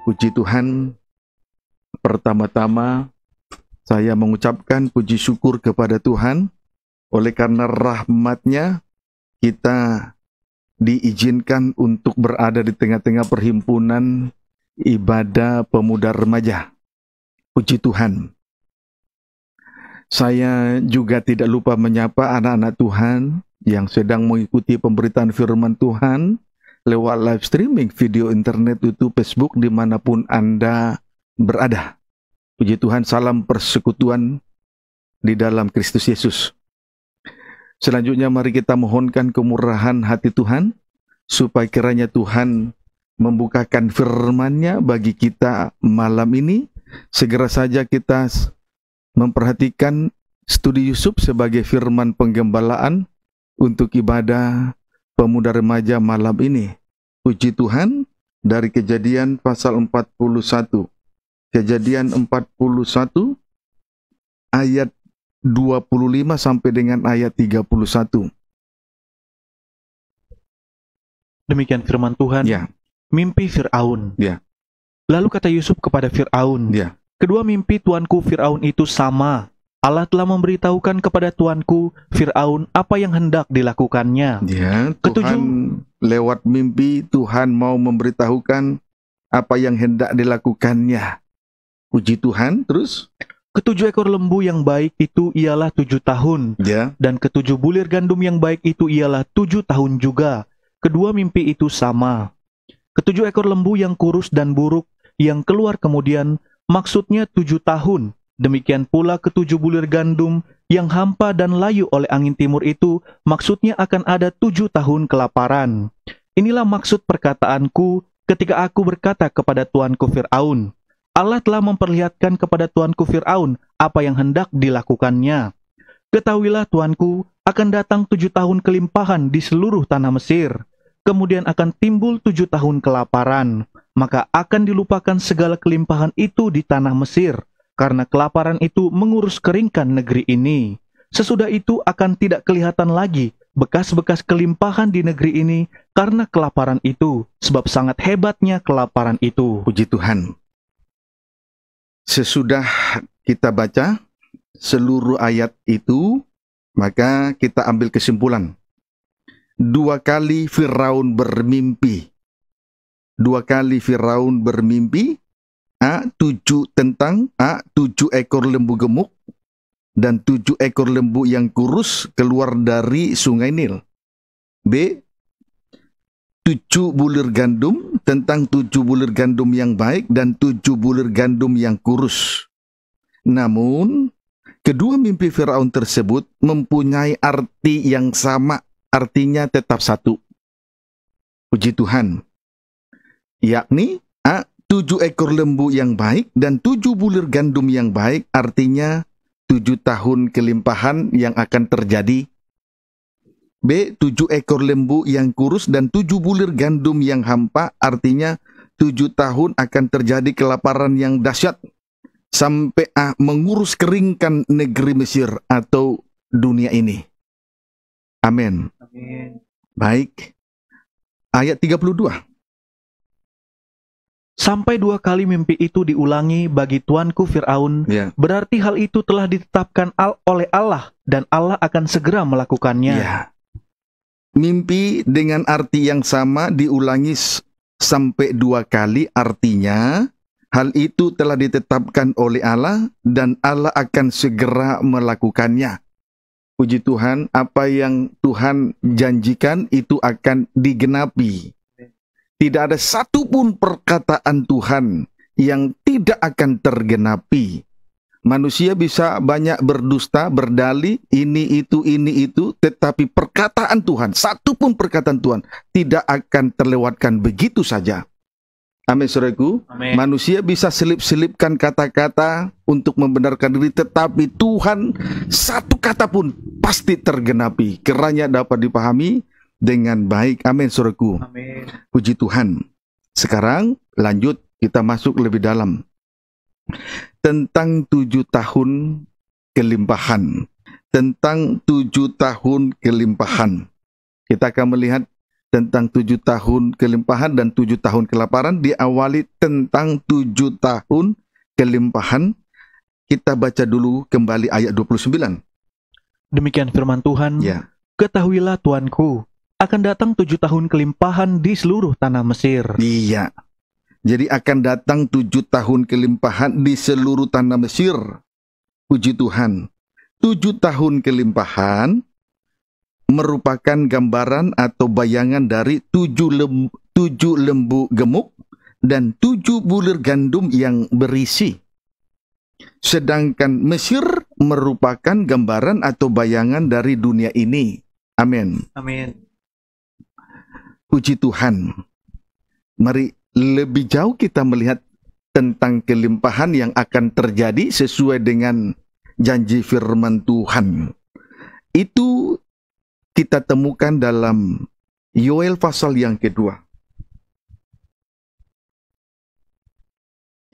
Puji Tuhan, pertama-tama saya mengucapkan puji syukur kepada Tuhan, oleh karena rahmat-Nya kita diizinkan untuk berada di tengah-tengah perhimpunan ibadah pemuda remaja. Puji Tuhan. Saya juga tidak lupa menyapa anak-anak Tuhan yang sedang mengikuti pemberitaan firman Tuhan lewat live streaming video internet, YouTube, Facebook, dimanapun Anda berada. Puji Tuhan, salam persekutuan di dalam Kristus Yesus. Selanjutnya mari kita mohonkan kemurahan hati Tuhan, supaya kiranya Tuhan membukakan firman-Nya bagi kita malam ini. Segera saja kita memperhatikan studi Yusuf sebagai firman penggembalaan untuk ibadah pemuda remaja malam ini. Puji Tuhan, dari Kejadian pasal 41. Kejadian 41 ayat 25 sampai dengan ayat 31. Demikian firman Tuhan. Ya. Mimpi Fir'aun. Ya. Lalu kata Yusuf kepada Fir'aun, Ya. kedua mimpi tuanku Fir'aun itu sama. Allah telah memberitahukan kepada tuanku Fir'aun apa yang hendak dilakukannya. Ya, Tuhan lewat mimpi Tuhan mau memberitahukan apa yang hendak dilakukannya. Puji Tuhan. Terus Ketujuh ekor lembu yang baik itu ialah 7 tahun, ya, dan ketujuh bulir gandum yang baik itu ialah 7 tahun juga. Kedua mimpi itu sama. Ketujuh ekor lembu yang kurus dan buruk yang keluar kemudian, maksudnya 7 tahun. Demikian pula ketujuh bulir gandum yang hampa dan layu oleh angin timur itu, maksudnya akan ada 7 tahun kelaparan. Inilah maksud perkataanku ketika aku berkata kepada tuanku Fir'aun, Allah telah memperlihatkan kepada tuanku Fir'aun apa yang hendak dilakukannya. Ketahuilah tuanku, akan datang 7 tahun kelimpahan di seluruh tanah Mesir. Kemudian akan timbul 7 tahun kelaparan. Maka akan dilupakan segala kelimpahan itu di tanah Mesir, karena kelaparan itu mengurus keringkan negeri ini. Sesudah itu akan tidak kelihatan lagi bekas-bekas kelimpahan di negeri ini karena kelaparan itu, sebab sangat hebatnya kelaparan itu. puji Tuhan. Sesudah kita baca seluruh ayat itu, maka kita ambil kesimpulan. 2 kali Firaun bermimpi. 2 kali Firaun bermimpi. 7 ekor lembu gemuk dan 7 ekor lembu yang kurus keluar dari sungai Nil. B. 7 bulir gandum, tentang 7 bulir gandum yang baik dan 7 bulir gandum yang kurus. Namun, kedua mimpi Firaun tersebut mempunyai arti yang sama, artinya tetap satu. Puji Tuhan. Yakni 7 ekor lembu yang baik dan 7 bulir gandum yang baik, artinya 7 tahun kelimpahan yang akan terjadi. B. 7 ekor lembu yang kurus dan 7 bulir gandum yang hampa, artinya 7 tahun akan terjadi kelaparan yang dahsyat sampai mengurus keringkan negeri Mesir atau dunia ini. Amin. Amin. Baik. Ayat 32. Sampai 2 kali mimpi itu diulangi bagi tuanku Fir'aun, Ya. berarti hal itu telah ditetapkan oleh Allah dan Allah akan segera melakukannya. Ya. Mimpi dengan arti yang sama diulangi sampai 2 kali, artinya hal itu telah ditetapkan oleh Allah dan Allah akan segera melakukannya. Puji Tuhan, apa yang Tuhan janjikan itu akan digenapi. Tidak ada satupun perkataan Tuhan yang tidak akan tergenapi. Manusia bisa banyak berdusta, berdalih, ini itu, tetapi perkataan Tuhan, satupun perkataan Tuhan, tidak akan terlewatkan begitu saja. Amin, saudaraku. Amin. Manusia bisa selip-selipkan kata-kata untuk membenarkan diri, tetapi Tuhan, satu kata pun pasti tergenapi. Kiranya dapat dipahami dengan baik. Amin, saudaraku. Amin. Puji Tuhan. Sekarang lanjut, kita masuk lebih dalam. Tentang 7 tahun kelimpahan. Tentang 7 tahun kelimpahan. Kita akan melihat tentang 7 tahun kelimpahan dan 7 tahun kelaparan, diawali tentang 7 tahun kelimpahan. Kita baca dulu kembali ayat 29. Demikian firman Tuhan. Ya. Ketahuilah Tuanku, akan datang 7 tahun kelimpahan di seluruh tanah Mesir. Iya. Jadi akan datang 7 tahun kelimpahan di seluruh tanah Mesir. Puji Tuhan. 7 tahun kelimpahan merupakan gambaran atau bayangan dari 7 lembu gemuk dan 7 bulir gandum yang berisi. Sedangkan Mesir merupakan gambaran atau bayangan dari dunia ini. Amin. Amin. Puji Tuhan. Mari lebih jauh kita melihat tentang kelimpahan yang akan terjadi sesuai dengan janji firman Tuhan. Itu kita temukan dalam Yoel pasal yang kedua.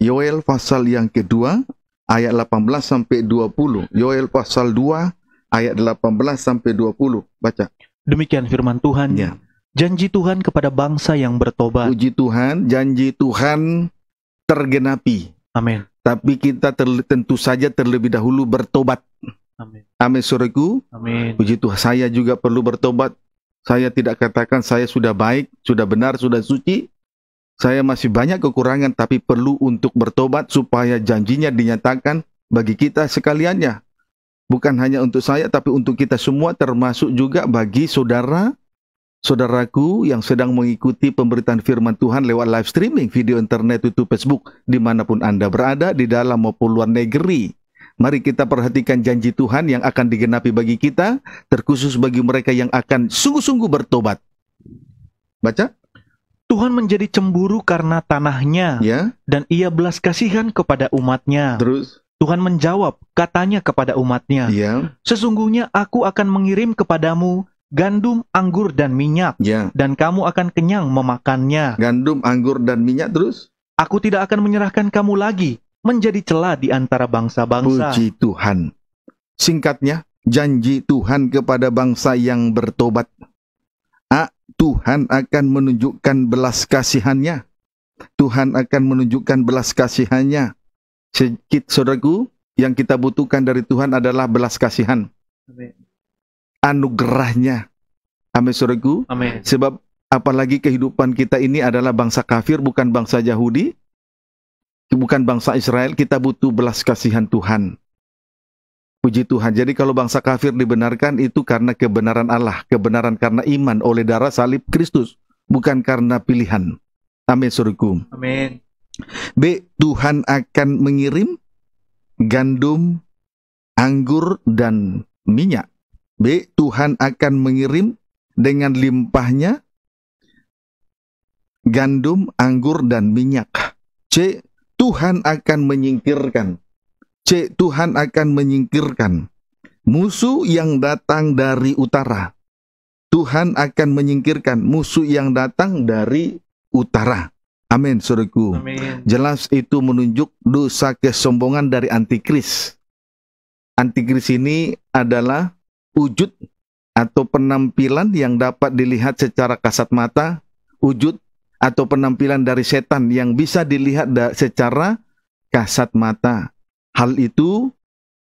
Yoel pasal yang kedua ayat 18 sampai 20. Yoel pasal 2 ayat 18 sampai 20. Baca. Demikian firman Tuhan. Ya. Janji Tuhan kepada bangsa yang bertobat. Puji Tuhan, janji Tuhan tergenapi. Amin. Tapi kita tentu saja terlebih dahulu bertobat. Amin. Amin, saudaraku. Amin. Puji Tuhan, saya juga perlu bertobat. Saya tidak katakan saya sudah baik, sudah benar, sudah suci. Saya masih banyak kekurangan, tapi perlu untuk bertobat supaya janjinya dinyatakan bagi kita sekaliannya. Bukan hanya untuk saya, tapi untuk kita semua, termasuk juga bagi saudaraku yang sedang mengikuti pemberitaan firman Tuhan lewat live streaming, video internet, YouTube, Facebook, dimanapun Anda berada, di dalam maupun luar negeri. Mari kita perhatikan janji Tuhan yang akan digenapi bagi kita, terkhusus bagi mereka yang akan sungguh-sungguh bertobat. Baca. Tuhan menjadi cemburu karena tanahnya, Ya. dan ia belas kasihan kepada umatnya. Terus. Tuhan menjawab, katanya kepada umatnya, Ya. sesungguhnya aku akan mengirim kepadamu gandum, anggur, dan minyak, Ya. dan kamu akan kenyang memakannya. Gandum, anggur, dan minyak. Terus. Aku tidak akan menyerahkan kamu lagi menjadi celah di antara bangsa-bangsa. Puji Tuhan. Singkatnya, janji Tuhan kepada bangsa yang bertobat. Tuhan akan menunjukkan belas kasihannya. Tuhan akan menunjukkan belas kasihannya. Saudaraku, yang kita butuhkan dari Tuhan adalah belas kasihan. Amin. Anugerahnya. Amin, saudaraku. Amin. Sebab apalagi kehidupan kita ini adalah bangsa kafir, bukan bangsa Yahudi, bukan bangsa Israel. Kita butuh belas kasihan Tuhan. Puji Tuhan. Jadi kalau bangsa kafir dibenarkan itu karena kebenaran Allah, kebenaran karena iman oleh darah salib Kristus, bukan karena pilihan. Amin, saudaraku. Amin. B. Tuhan akan mengirim gandum, anggur, dan minyak. B. Tuhan akan mengirim dengan limpahnya gandum, anggur, dan minyak. C. Tuhan akan menyingkirkan. C. Tuhan akan menyingkirkan musuh yang datang dari utara. Tuhan akan menyingkirkan musuh yang datang dari utara. Amin, saudaraku. Amin. Jelas itu menunjuk dosa kesombongan dari antikris. Antikris ini adalah wujud atau penampilan yang dapat dilihat secara kasat mata, wujud atau penampilan dari setan yang bisa dilihat secara kasat mata. Hal itu,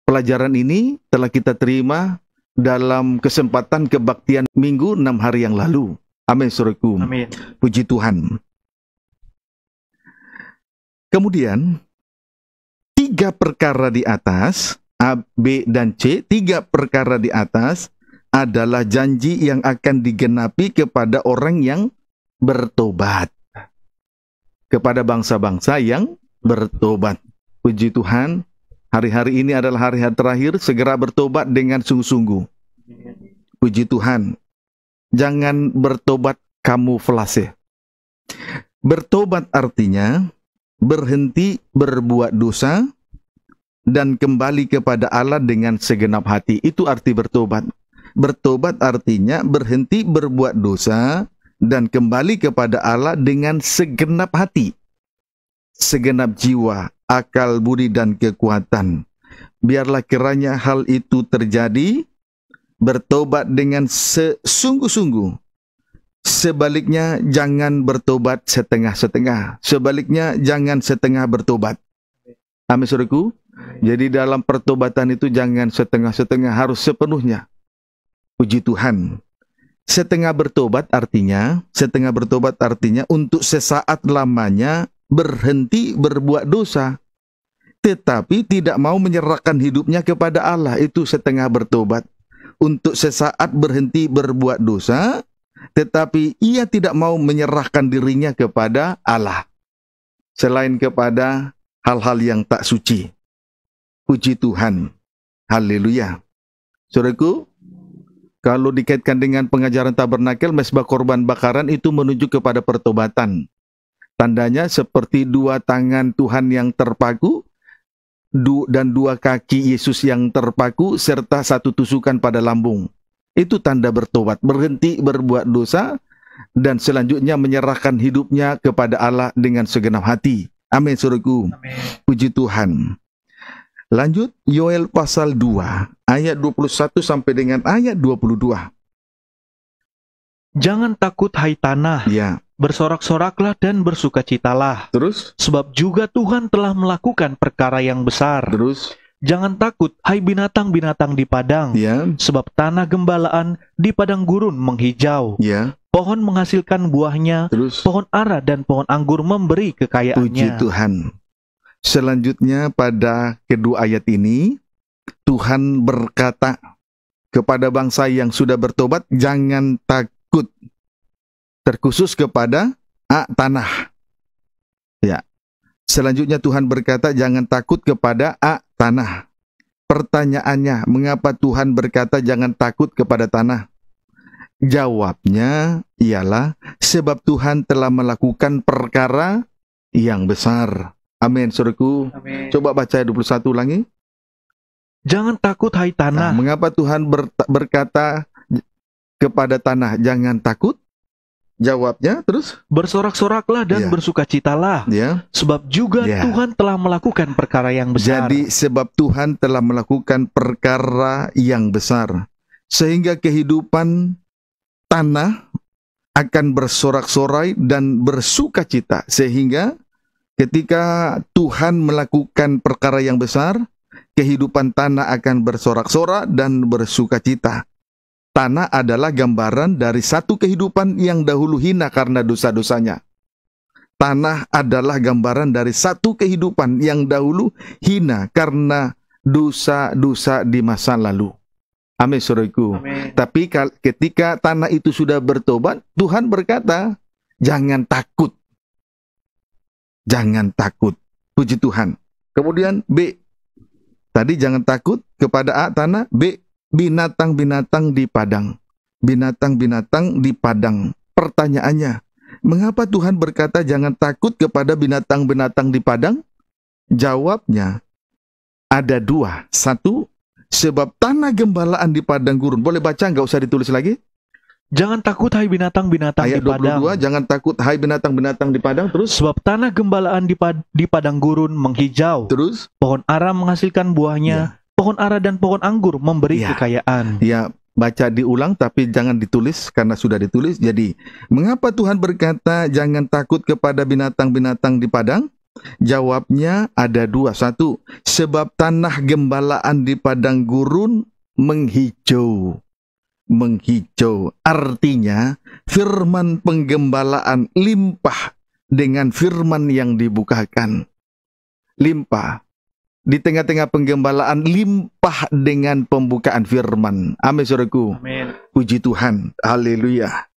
pelajaran ini telah kita terima dalam kesempatan kebaktian minggu 6 hari yang lalu. Amin, saudaraku. Amin. Puji Tuhan. Kemudian, 3 perkara di atas, A, B, dan C, 3 perkara di atas adalah janji yang akan digenapi kepada orang yang bertobat. Kepada bangsa-bangsa yang bertobat. Puji Tuhan. Hari-hari ini adalah hari-hari terakhir, segera bertobat dengan sungguh-sungguh. Puji Tuhan. Jangan bertobat kamuflase. Bertobat artinya berhenti berbuat dosa dan kembali kepada Allah dengan segenap hati. Itu arti bertobat. Bertobat artinya berhenti berbuat dosa dan kembali kepada Allah dengan segenap hati, segenap jiwa, akal, budi, dan kekuatan. Biarlah kiranya hal itu terjadi. Bertobat dengan sesungguh-sungguh, sebaliknya jangan bertobat setengah-setengah. Sebaliknya jangan setengah bertobat. Amin, saudaraku. Jadi dalam pertobatan itu jangan setengah-setengah, harus sepenuhnya. Puji Tuhan. Setengah bertobat artinya untuk sesaat lamanya berhenti berbuat dosa, tetapi tidak mau menyerahkan hidupnya kepada Allah. Itu setengah bertobat. Untuk sesaat berhenti berbuat dosa, tetapi ia tidak mau menyerahkan dirinya kepada Allah, selain kepada hal-hal yang tak suci. Puji Tuhan. Haleluya. Saudaraku, kalau dikaitkan dengan pengajaran tabernakel, mezbah korban bakaran itu menunjuk kepada pertobatan. Tandanya seperti dua tangan Tuhan yang terpaku, dan dua kaki Yesus yang terpaku, serta satu tusukan pada lambung. Itu tanda bertobat, berhenti berbuat dosa, dan selanjutnya menyerahkan hidupnya kepada Allah dengan segenap hati. Amin, saudaraku. Puji Tuhan. Lanjut, Yoel pasal 2, ayat 21 sampai dengan ayat 22. Jangan takut hai tanah, Ya, bersorak-soraklah dan bersukacitalah, terus? sebab juga Tuhan telah melakukan perkara yang besar. Terus? Jangan takut hai binatang-binatang di padang, Ya, sebab tanah gembalaan di padang gurun menghijau. ya, Pohon menghasilkan buahnya, terus? pohon ara dan pohon anggur memberi Puji kekayaannya. Tuhan. Selanjutnya pada kedua ayat ini, Tuhan berkata kepada bangsa yang sudah bertobat, jangan takut. Terkhusus kepada tanah. Ya. Selanjutnya Tuhan berkata, jangan takut kepada tanah. Pertanyaannya, mengapa Tuhan berkata jangan takut kepada tanah? Jawabnya ialah, sebab Tuhan telah melakukan perkara yang besar. Amin, saudaraku. Amin. Coba baca ayat 21 lagi. Jangan takut hai Nah, tanah. mengapa Tuhan berkata kepada tanah, jangan takut? Jawabnya, terus? Bersorak-soraklah dan Ya. bersukacitalah, Ya. sebab juga Ya. Tuhan telah melakukan perkara yang besar. Jadi sebab Tuhan telah melakukan perkara yang besar, sehingga kehidupan tanah akan bersorak-sorai dan bersukacita. Sehingga ketika Tuhan melakukan perkara yang besar, kehidupan tanah akan bersorak-sorai dan bersukacita. Tanah adalah gambaran dari satu kehidupan yang dahulu hina karena dosa-dosanya. Tanah adalah gambaran dari satu kehidupan yang dahulu hina karena dosa-dosa di masa lalu. Amin, saudaraku. Amin. Tapi ketika tanah itu sudah bertobat, Tuhan berkata, jangan takut. Jangan takut. Puji Tuhan. Kemudian B. Tadi jangan takut kepada tanah. B. Binatang-binatang di padang. Binatang-binatang di padang. Pertanyaannya, mengapa Tuhan berkata jangan takut kepada binatang-binatang di padang? Jawabnya, ada dua. Satu, sebab tanah gembalaan di padang gurun. Boleh baca, nggak usah ditulis lagi. Jangan takut hai binatang-binatang Ayat di padang, 22, jangan takut hai binatang-binatang di padang. Terus? sebab tanah gembalaan di padang gurun menghijau. Terus? Pohon ara menghasilkan buahnya, pohon ara dan pohon anggur memberi Ya. kekayaan. Ya, baca diulang tapi jangan ditulis karena sudah ditulis. Jadi, mengapa Tuhan berkata jangan takut kepada binatang-binatang di padang? Jawabnya ada dua. Satu, sebab tanah gembalaan di padang gurun menghijau. Menghijau artinya firman penggembalaan limpah dengan firman yang dibukakan. Limpah. Di tengah-tengah penggembalaan limpah dengan pembukaan firman. Amin, saudaraku. Amin. Puji Tuhan. Haleluya.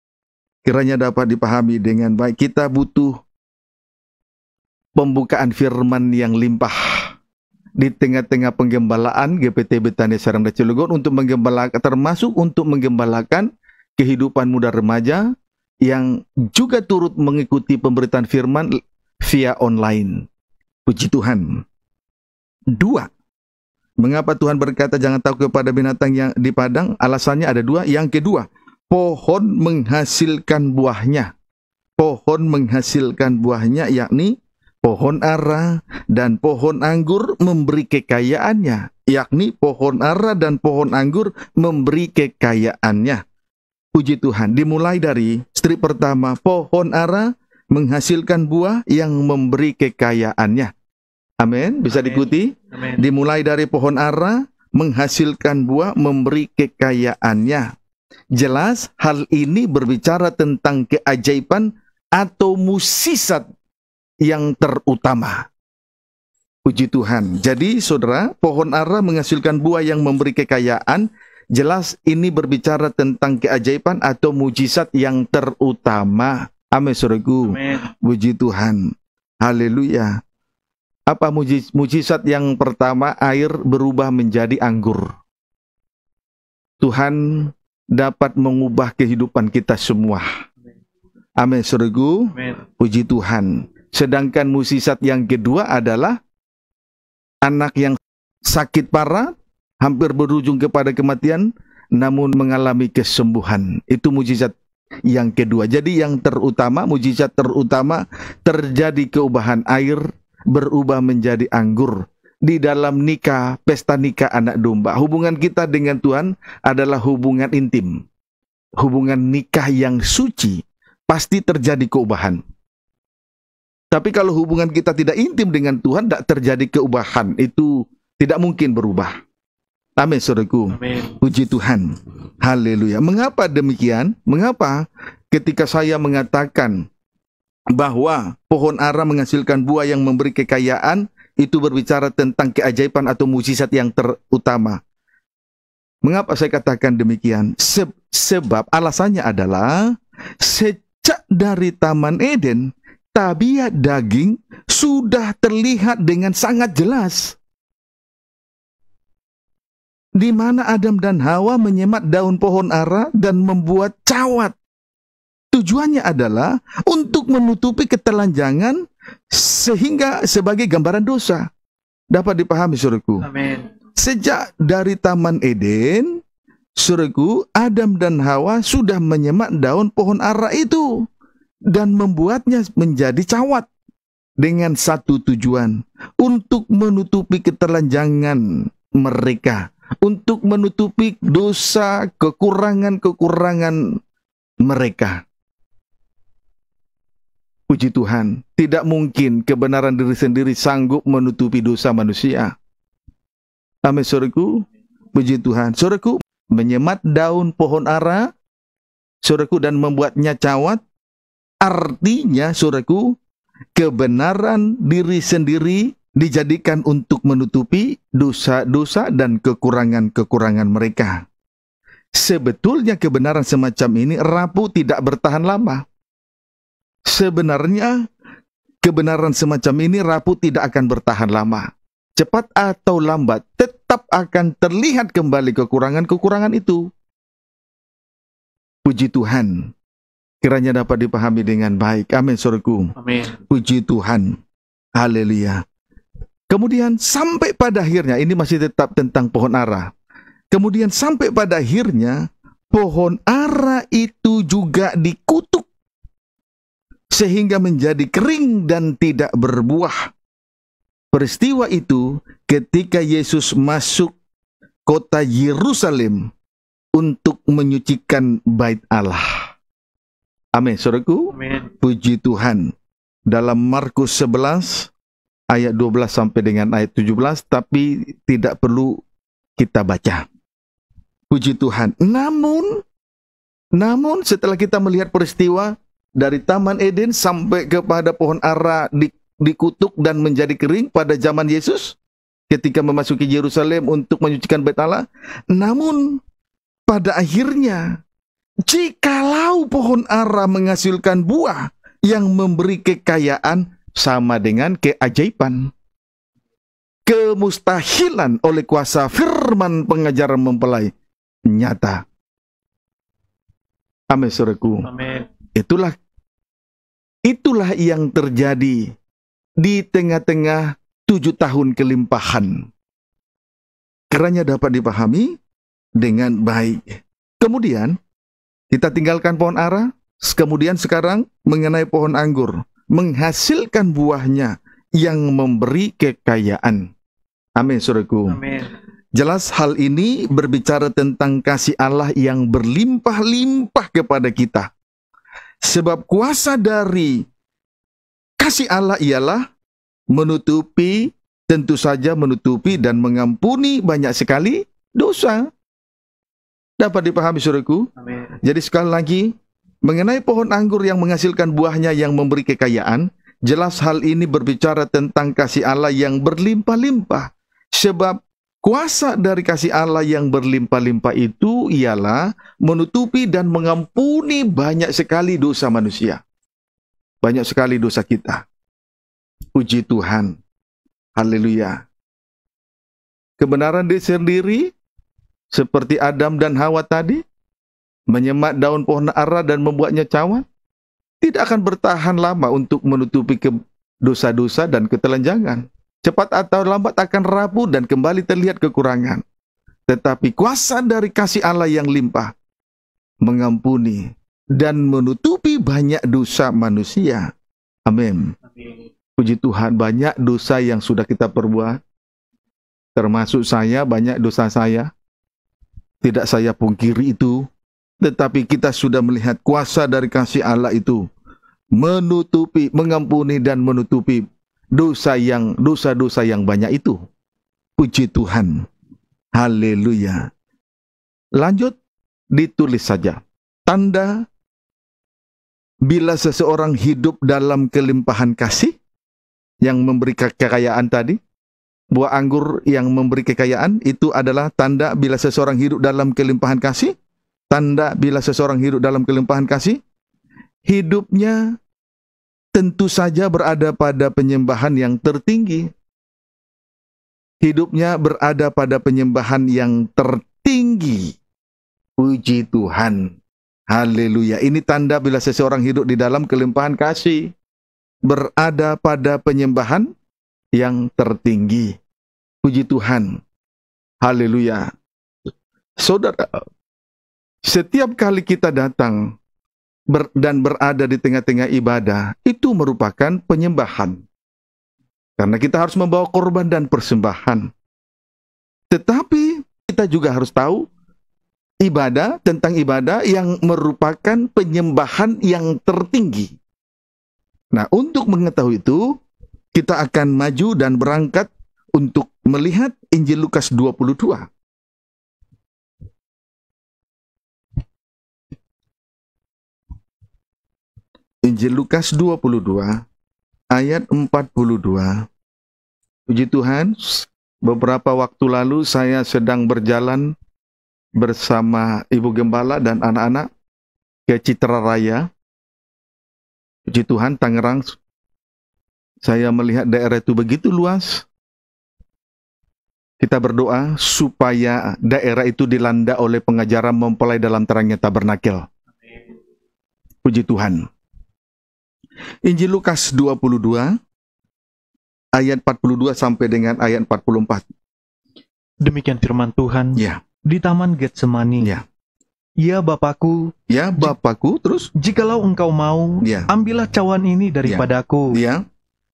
Kiranya dapat dipahami dengan baik. Kita butuh pembukaan firman yang limpah di tengah-tengah penggembalaan GPT Betania Serang Cilegon untuk menggembalakan, termasuk untuk menggembalakan kehidupan muda remaja yang juga turut mengikuti pemberitaan firman via online. Puji Tuhan. Dua, mengapa Tuhan berkata jangan takut kepada binatang yang di padang? Alasannya ada dua. Yang kedua, pohon menghasilkan buahnya. Pohon menghasilkan buahnya, yakni pohon ara dan pohon anggur memberi kekayaannya. Yakni pohon ara dan pohon anggur memberi kekayaannya. Puji Tuhan. Dimulai dari strip pertama, pohon ara menghasilkan buah yang memberi kekayaannya. Amin. Bisa diikuti? Amin. Dimulai dari pohon ara menghasilkan buah memberi kekayaannya. Jelas hal ini berbicara tentang keajaiban atau mukjizat yang terutama. Puji Tuhan. Jadi saudara, pohon ara menghasilkan buah yang memberi kekayaan. Jelas ini berbicara tentang keajaiban atau mukjizat yang terutama. Amin, saudaraku. Amin. Puji Tuhan. Haleluya. Apa mukjizat yang pertama? Air berubah menjadi anggur. Tuhan dapat mengubah kehidupan kita semua. Amin, saudaraku. Amin. Puji Tuhan. Sedangkan mukjizat yang kedua adalah anak yang sakit parah, hampir berujung kepada kematian, namun mengalami kesembuhan. Itu mukjizat yang kedua. Jadi yang terutama, mukjizat terutama, terjadi keubahan air berubah menjadi anggur di dalam nikah, pesta nikah anak domba. Hubungan kita dengan Tuhan adalah hubungan intim, hubungan nikah yang suci. Pasti terjadi keubahan. Tapi kalau hubungan kita tidak intim dengan Tuhan, tidak terjadi keubahan. Itu tidak mungkin berubah. Amin, saudaraku. Amin. Puji Tuhan. Haleluya. Mengapa demikian? Mengapa ketika saya mengatakan bahwa pohon ara menghasilkan buah yang memberi kekayaan, itu berbicara tentang keajaiban atau mukjizat yang terutama. Mengapa saya katakan demikian? Sebab alasannya adalah sejak dari Taman Eden, tabiat daging sudah terlihat dengan sangat jelas. Di mana Adam dan Hawa menyemat daun pohon ara dan membuat cawat. Tujuannya adalah untuk menutupi ketelanjangan sehingga sebagai gambaran dosa. Dapat dipahami, saudaraku? Amin. Sejak dari Taman Eden, saudaraku, Adam dan Hawa sudah menyemat daun pohon ara itu dan membuatnya menjadi cawat dengan satu tujuan, untuk menutupi ketelanjangan mereka, untuk menutupi dosa, kekurangan-kekurangan mereka. Puji Tuhan, tidak mungkin kebenaran diri sendiri sanggup menutupi dosa manusia. Amin, saudaraku. Puji Tuhan. Saudaraku, menyemat daun pohon ara, saudaraku, dan membuatnya cawat, artinya, saudaraku, kebenaran diri sendiri dijadikan untuk menutupi dosa-dosa dan kekurangan-kekurangan mereka. Sebetulnya kebenaran semacam ini rapuh, tidak bertahan lama. Sebenarnya kebenaran semacam ini rapuh, tidak akan bertahan lama. Cepat atau lambat tetap akan terlihat kembali kekurangan-kekurangan itu. Puji Tuhan. Kiranya dapat dipahami dengan baik. Amin, saudaraku. Amin. Puji Tuhan. Haleluya. Kemudian sampai pada akhirnya, ini masih tetap tentang pohon ara. Kemudian sampai pada akhirnya, pohon ara itu juga dikutuk sehingga menjadi kering dan tidak berbuah. Peristiwa itu ketika Yesus masuk kota Yerusalem untuk menyucikan bait Allah. Amin, saudaraku. Amin. Puji Tuhan. Dalam Markus 11 ayat 12 sampai dengan ayat 17, tapi tidak perlu kita baca. Puji Tuhan. Namun setelah kita melihat peristiwa dari Taman Eden sampai kepada pohon ara dikutuk dan menjadi kering pada zaman Yesus ketika memasuki Yerusalem untuk menyucikan bait Allah. Namun pada akhirnya, jikalau pohon ara menghasilkan buah yang memberi kekayaan, sama dengan keajaiban, kemustahilan oleh kuasa firman pengajaran mempelai nyata. Amin, saudaraku. Amin. Itulah yang terjadi di tengah-tengah 7 tahun kelimpahan. Kiranya dapat dipahami dengan baik. Kemudian kita tinggalkan pohon ara, kemudian sekarang mengenai pohon anggur, menghasilkan buahnya yang memberi kekayaan. Amin, saudaraku. Amin. Jelas hal ini berbicara tentang kasih Allah yang berlimpah-limpah kepada kita. Sebab kuasa dari kasih Allah ialah menutupi, tentu saja menutupi dan mengampuni banyak sekali dosa. Dapat dipahami, saudaraku? Amin. Jadi sekali lagi, mengenai pohon anggur yang menghasilkan buahnya yang memberi kekayaan, jelas hal ini berbicara tentang kasih Allah yang berlimpah-limpah. Sebab kuasa dari kasih Allah yang berlimpah-limpah itu ialah menutupi dan mengampuni banyak sekali dosa manusia. Banyak sekali dosa kita. Puji Tuhan. Haleluya. Kebenaran diri sendiri, seperti Adam dan Hawa tadi, menyemat daun pohon ara dan membuatnya cawan, tidak akan bertahan lama untuk menutupi dosa-dosa dan ketelanjangan. Cepat atau lambat akan rapuh dan kembali terlihat kekurangan. Tetapi kuasa dari kasih Allah yang limpah, mengampuni dan menutupi banyak dosa manusia. Amin. Puji Tuhan, banyak dosa yang sudah kita perbuat. Termasuk saya, banyak dosa saya. Tidak saya pungkiri itu, tetapi kita sudah melihat kuasa dari kasih Allah itu menutupi, mengampuni dan menutupi dosa-dosa yang banyak itu. Puji Tuhan. Haleluya. Lanjut, ditulis saja. Tanda bila seseorang hidup dalam kelimpahan kasih yang memberi kekayaan tadi. Buah anggur yang memberi kekayaan itu adalah tanda bila seseorang hidup dalam kelimpahan kasih. Tanda bila seseorang hidup dalam kelimpahan kasih, hidupnya tentu saja berada pada penyembahan yang tertinggi. Hidupnya berada pada penyembahan yang tertinggi. Puji Tuhan. Haleluya. Ini tanda bila seseorang hidup di dalam kelimpahan kasih. Berada pada penyembahan yang tertinggi. Puji Tuhan. Haleluya. Saudara, setiap kali kita datang dan berada di tengah-tengah ibadah, itu merupakan penyembahan. Karena kita harus membawa korban dan persembahan. Tetapi kita juga harus tahu tentang ibadah yang merupakan penyembahan yang tertinggi. Nah, untuk mengetahui itu, kita akan maju dan berangkat untuk melihat Injil Lukas 22. Injil Lukas 22, ayat 42. Puji Tuhan, beberapa waktu lalu saya sedang berjalan bersama Ibu Gembala dan anak-anak ke Citra Raya. Puji Tuhan, Tangerang. Saya melihat daerah itu begitu luas. Kita berdoa supaya daerah itu dilanda oleh pengajaran mempelai dalam terangnya tabernakel. Puji Tuhan. Injil Lukas 22, ayat 42 sampai dengan ayat 44. Demikian firman Tuhan. Ya. Di Taman Getsemani. Ya. Ya Bapakku. Ya Bapakku, terus? Jikalau engkau mau, Ya. ambillah cawan ini daripadaku. Ya.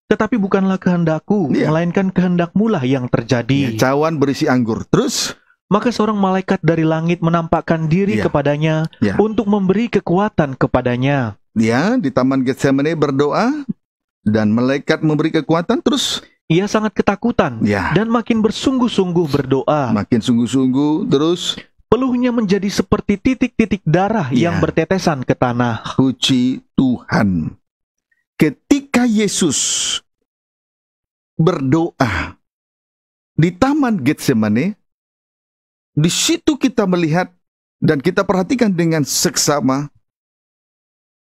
Tetapi bukanlah kehendakku, Ya. melainkan kehendakmu lah yang terjadi. Ya, cawan berisi anggur. Terus? Maka seorang malaikat dari langit menampakkan diri Ya. kepadanya Ya. untuk memberi kekuatan kepadanya. Dia di Taman Getsemani berdoa dan malaikat memberi kekuatan. Terus? Ia sangat ketakutan Ya. dan makin bersungguh-sungguh berdoa. Makin sungguh-sungguh. Terus? Peluhnya menjadi seperti titik-titik darah Ya. yang bertetesan ke tanah. Puji Tuhan. Ketika Yesus berdoa di Taman Getsemani, di situ kita melihat dan kita perhatikan dengan seksama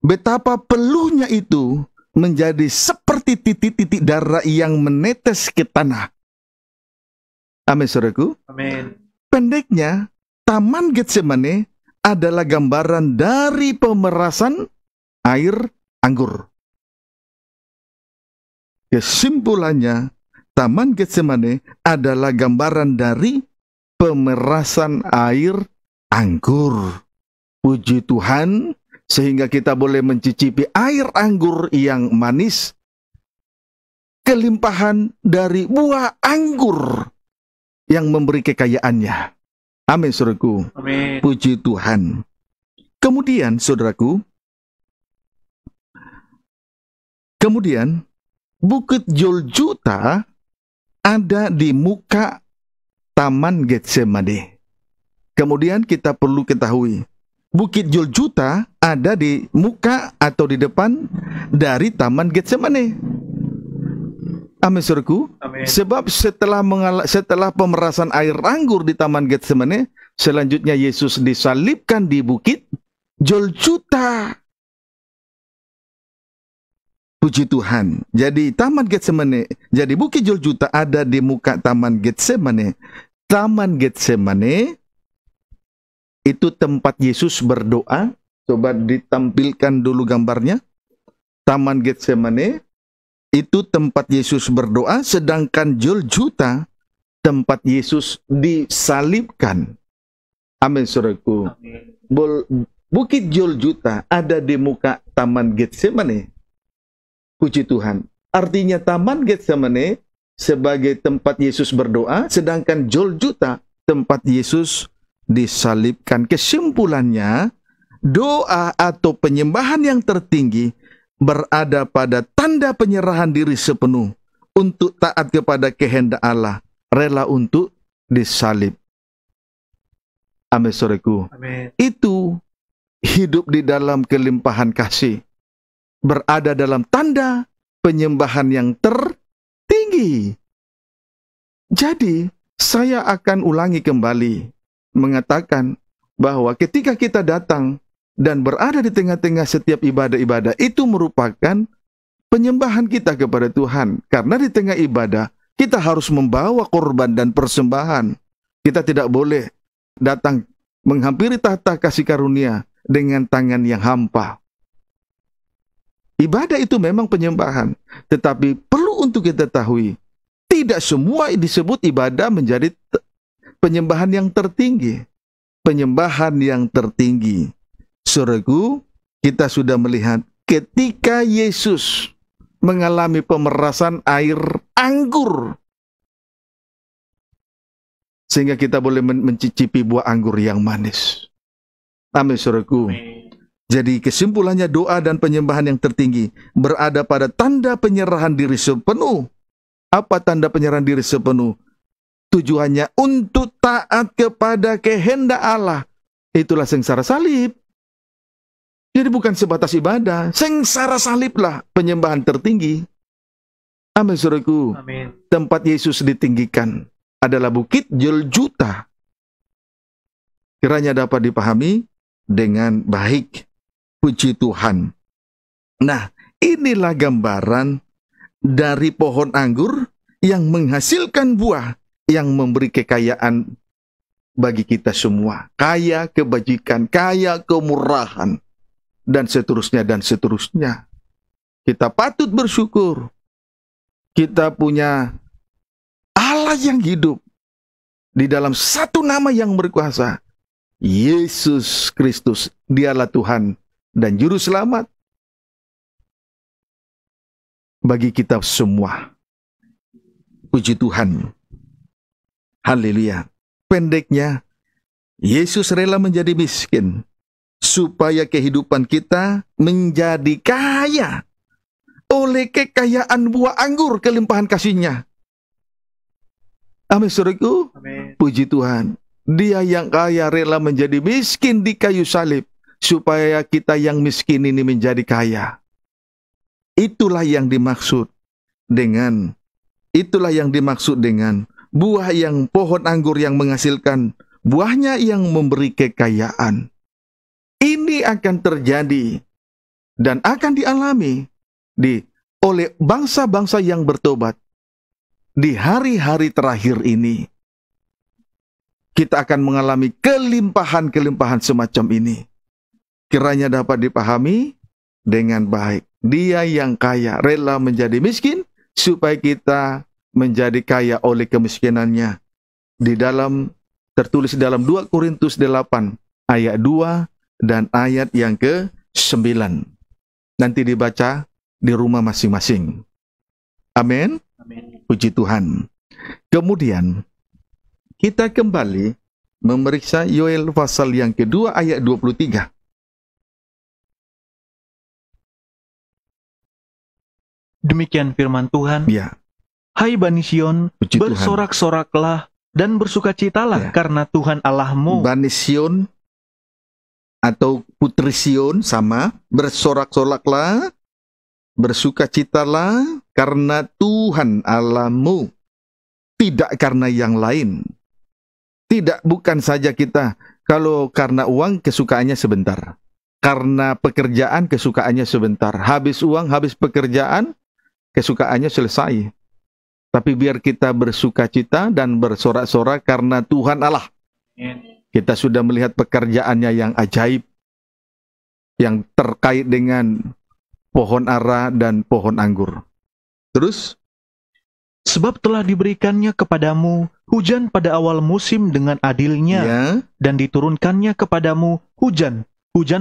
betapa peluhnya itu menjadi seperti titik-titik darah yang menetes ke tanah. Amin, saudaraku. Amin. Pendeknya, Taman Getsemani adalah gambaran dari pemerasan air anggur. Kesimpulannya, Taman Getsemani adalah gambaran dari pemerasan air anggur. Puji Tuhan, sehingga kita boleh mencicipi air anggur yang manis, kelimpahan dari buah anggur yang memberi kekayaannya. Amin, saudaraku. Amin. Puji Tuhan. Kemudian, saudaraku, Bukit Golgota ada di muka Taman Getsemane. Kemudian kita perlu ketahui, Bukit Golgota ada di muka atau di depan dari Taman Getsemane. Amin, saudaraku. Amin. Sebab setelah pemerasan air anggur di Taman Getsemane, selanjutnya Yesus disalibkan di Bukit Golgota. Puji Tuhan. Jadi Taman Getsemane, jadi Bukit Golgota ada di muka Taman Getsemane. Taman Getsemane itu tempat Yesus berdoa. Coba ditampilkan dulu gambarnya. Taman Getsemane itu tempat Yesus berdoa, sedangkan Golgota tempat Yesus disalibkan. Amin, saudaraku. Bukit Golgota ada di muka Taman Getsemane. Puji Tuhan. Artinya Taman Getsemane sebagai tempat Yesus berdoa, sedangkan Golgota tempat Yesus disalibkan. Kesimpulannya, doa atau penyembahan yang tertinggi berada pada tanda penyerahan diri sepenuh untuk taat kepada kehendak Allah, rela untuk disalib. Amin, saudaraku. Amin. Itu hidup di dalam kelimpahan kasih, berada dalam tanda penyembahan yang tertinggi. Jadi, saya akan ulangi kembali mengatakan bahwa ketika kita datang dan berada di tengah-tengah setiap ibadah-ibadah, itu merupakan penyembahan kita kepada Tuhan. Karena di tengah ibadah, kita harus membawa korban dan persembahan. Kita tidak boleh datang menghampiri tahta kasih karunia dengan tangan yang hampa. Ibadah itu memang penyembahan, tetapi perlu untuk kita ketahui, tidak semua disebut ibadah menjadi penyembahan yang tertinggi. Penyembahan yang tertinggi, saudaraku, kita sudah melihat ketika Yesus mengalami pemerasan air anggur, sehingga kita boleh mencicipi buah anggur yang manis. Amin, saudaraku. Jadi kesimpulannya, doa dan penyembahan yang tertinggi berada pada tanda penyerahan diri sepenuh. Apa tanda penyerahan diri sepenuh? Tujuannya untuk taat kepada kehendak Allah. Itulah sengsara salib. Jadi bukan sebatas ibadah, sengsara saliblah penyembahan tertinggi. Amin, saudaraku. Amin. Tempat Yesus ditinggikan adalah Bukit Golgota. Kiranya dapat dipahami dengan baik. Puji Tuhan. Nah, inilah gambaran dari pohon anggur yang menghasilkan buah yang memberi kekayaan bagi kita semua. Kaya kebajikan, kaya kemurahan, dan seterusnya dan seterusnya. Kita patut bersyukur. Kita punya Allah yang hidup di dalam satu nama yang berkuasa. Yesus Kristus, dialah Tuhan dan Juru Selamat bagi kita semua. Puji Tuhan. Haleluya. Pendeknya, Yesus rela menjadi miskin supaya kehidupan kita menjadi kaya oleh kekayaan buah anggur kelimpahan kasih-Nya. Amin, saudaraku. Amin. Puji Tuhan. Dia yang kaya rela menjadi miskin di kayu salib supaya kita yang miskin ini menjadi kaya. Itulah yang dimaksud dengan buah yang pohon anggur yang menghasilkan buahnya yang memberi kekayaan. Ini akan terjadi dan akan dialami oleh bangsa-bangsa yang bertobat di hari-hari terakhir ini. Kita akan mengalami kelimpahan-kelimpahan semacam ini. Kiranya dapat dipahami dengan baik. Dia yang kaya rela menjadi miskin supaya kita menjadi kaya oleh kemiskinannya. Tertulis dalam 2 Korintus 8 ayat 2 dan ayat yang ke-9. Nanti dibaca di rumah masing-masing. Amin. Amin. Puji Tuhan. Kemudian kita kembali memeriksa Yoel pasal yang kedua ayat 23. Demikian firman Tuhan. Ya, Hai Bani Sion, puji Tuhan. bersorak-soraklah dan bersukacitalah Ya. karena Tuhan Allahmu. Bani Sion atau putri Sion sama, bersorak-soraklah, bersukacitalah karena Tuhan Allahmu, tidak karena yang lain. Tidak, bukan saja kita. Kalau karena uang, kesukaannya sebentar. Karena pekerjaan, kesukaannya sebentar. Habis uang, habis pekerjaan, kesukaannya selesai. Tapi biar kita bersukacita dan bersorak-sorak karena Tuhan Allah. Kita sudah melihat pekerjaannya yang ajaib, yang terkait dengan pohon ara dan pohon anggur. Terus, Sebab telah diberikannya kepadamu hujan pada awal musim dengan adilnya, ya, dan diturunkannya kepadamu hujan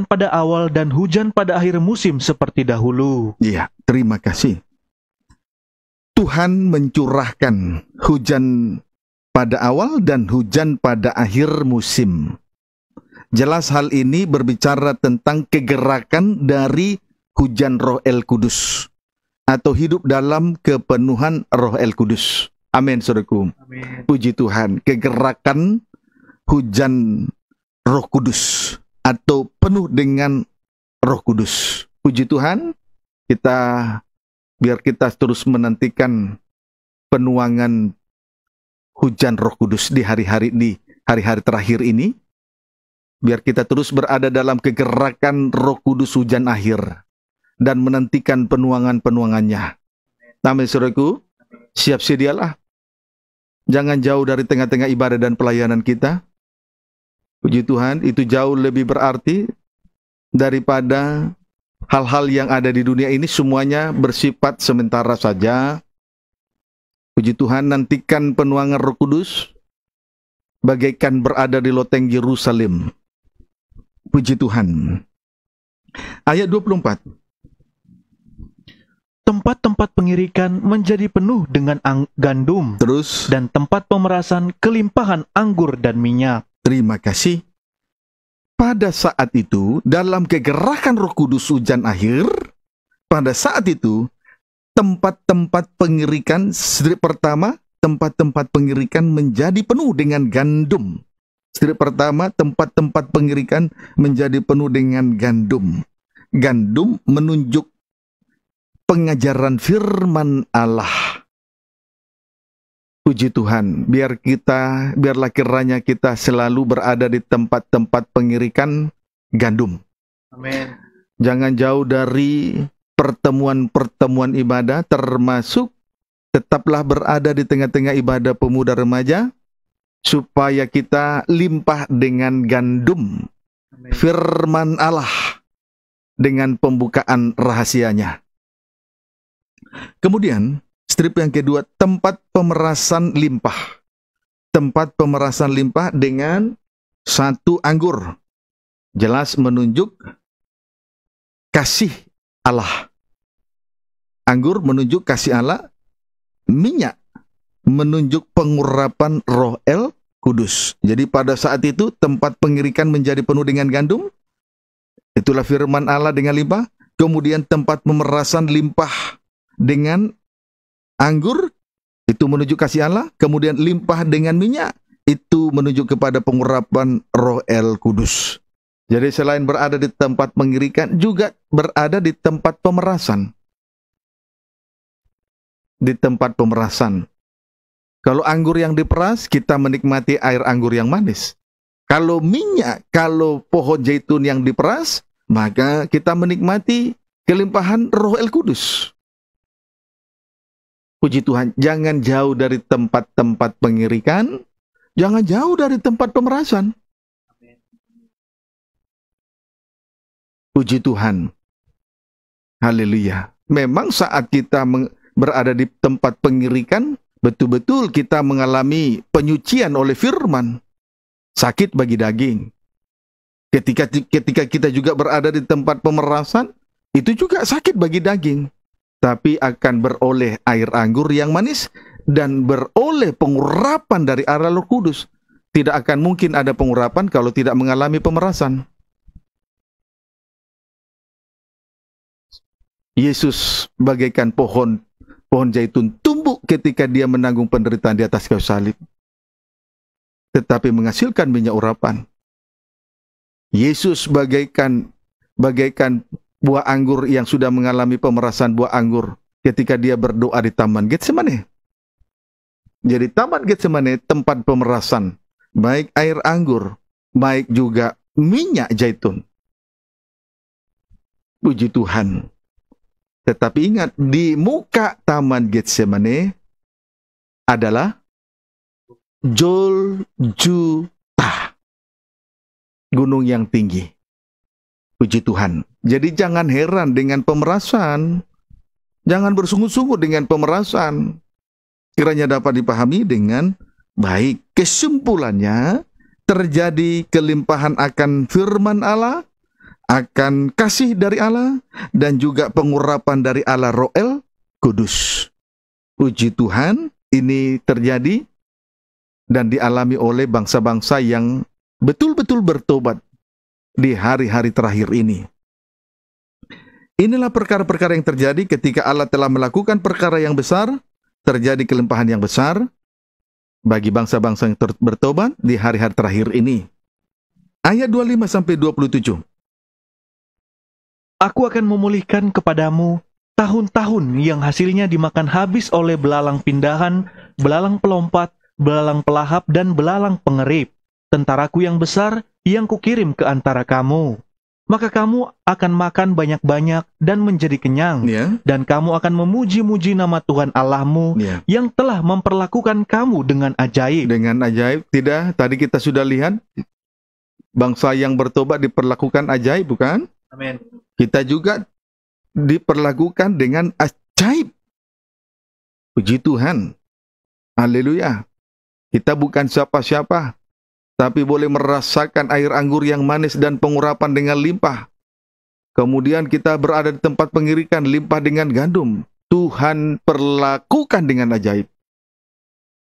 pada awal dan hujan pada akhir musim seperti dahulu. iya, terima kasih. Tuhan mencurahkan hujan pada awal dan hujan pada akhir musim. Jelas hal ini berbicara tentang kegerakan dari hujan Roh El Kudus, atau hidup dalam kepenuhan Roh El Kudus. Amin, saudaraku. Amin. Puji Tuhan, kegerakan hujan Roh Kudus atau penuh dengan Roh Kudus. Puji Tuhan, biar kita terus menantikan penuangan hujan Roh Kudus di hari-hari terakhir ini. Biar kita terus berada dalam kegerakan Roh Kudus hujan akhir dan menantikan penuangan-penuangannya. Amin, saudaraku. Siap sedialah. Jangan jauh dari tengah-tengah ibadah dan pelayanan kita. Puji Tuhan, itu jauh lebih berarti daripada hal-hal yang ada di dunia ini, semuanya bersifat sementara saja. Puji Tuhan, nantikan penuangan Roh Kudus bagaikan berada di loteng Yerusalem. Puji Tuhan. Ayat 24. Tempat-tempat pengirikan menjadi penuh dengan gandum, Terus, dan tempat pemerasan kelimpahan anggur dan minyak. terima kasih. Pada saat itu, dalam kegerakan Roh Kudus hujan akhir, pada saat itu, tempat-tempat pengirikan, strip pertama, tempat-tempat pengirikan menjadi penuh dengan gandum. Strip pertama, tempat-tempat pengirikan menjadi penuh dengan gandum. Gandum menunjuk pengajaran firman Allah. Puji Tuhan, biarlah kiranya kita selalu berada di tempat-tempat pengirikan gandum. Amin. Jangan jauh dari pertemuan-pertemuan ibadah, termasuk tetaplah berada di tengah-tengah ibadah pemuda remaja, supaya kita limpah dengan gandum Amin. firman Allah dengan pembukaan rahasianya. Kemudian, strip yang kedua, tempat pemerasan limpah. Tempat pemerasan limpah dengan satu anggur. Jelas menunjuk kasih Allah. Anggur menunjuk kasih Allah. Minyak menunjuk pengurapan Roh El Kudus. Jadi pada saat itu tempat pengirikan menjadi penuh dengan gandum. Itulah firman Allah dengan limpah. Kemudian tempat pemerasan limpah dengan anggur, itu menuju kasih Allah. Kemudian limpah dengan minyak, itu menunjuk kepada pengurapan Roh El Kudus. Jadi selain berada di tempat pengirikan, juga berada di tempat pemerasan. Di tempat pemerasan. Kalau anggur yang diperas, kita menikmati air anggur yang manis. Kalau minyak, kalau pohon zaitun yang diperas, maka kita menikmati kelimpahan Roh El Kudus. Puji Tuhan, jangan jauh dari tempat-tempat pengirikan, jangan jauh dari tempat pemerasan. Puji Tuhan. Haleluya. Memang saat kita berada di tempat pengirikan, betul-betul kita mengalami penyucian oleh firman. Sakit bagi daging. Ketika kita juga berada di tempat pemerasan, itu juga sakit bagi daging. Tapi akan beroleh air anggur yang manis dan beroleh pengurapan dari arah Roh Kudus. Tidak akan mungkin ada pengurapan kalau tidak mengalami pemerasan. Yesus bagaikan pohon zaitun tumbuh ketika dia menanggung penderitaan di atas kayu salib, tetapi menghasilkan minyak urapan. Yesus bagaikan buah anggur yang sudah mengalami pemerasan buah anggur ketika dia berdoa di Taman Getsemane. Jadi Taman Getsemane tempat pemerasan, baik air anggur, baik juga minyak zaitun. Puji Tuhan. Tetapi ingat, di muka Taman Getsemane adalah Golgota, gunung yang tinggi. Puji Tuhan. Jadi jangan heran dengan pemerasan. Jangan bersungguh-sungguh dengan pemerasan. Kiranya dapat dipahami dengan baik. Kesimpulannya, terjadi kelimpahan akan firman Allah, akan kasih dari Allah, dan juga pengurapan dari Allah Roh Kudus. Puji Tuhan, ini terjadi dan dialami oleh bangsa-bangsa yang betul-betul bertobat di hari-hari terakhir ini. Inilah perkara-perkara yang terjadi ketika Allah telah melakukan perkara yang besar, terjadi kelimpahan yang besar bagi bangsa-bangsa yang bertobat di hari-hari terakhir ini. Ayat 25-27. Aku akan memulihkan kepadamu tahun-tahun yang hasilnya dimakan habis oleh belalang pindahan, belalang pelompat, belalang pelahap, dan belalang pengerip, tentaraku yang besar yang kukirim ke antara kamu. Maka kamu akan makan banyak-banyak dan menjadi kenyang, dan kamu akan memuji-muji nama Tuhan Allahmu yang telah memperlakukan kamu dengan ajaib. Dengan ajaib, tidak? Tadi kita sudah lihat, bangsa yang bertobat diperlakukan ajaib, bukan? Amin. Kita juga diperlakukan dengan ajaib. Puji Tuhan. Haleluya. Kita bukan siapa-siapa, tapi boleh merasakan air anggur yang manis dan pengurapan dengan limpah. Kemudian kita berada di tempat pengirikan limpah dengan gandum. Tuhan perlakukan dengan ajaib.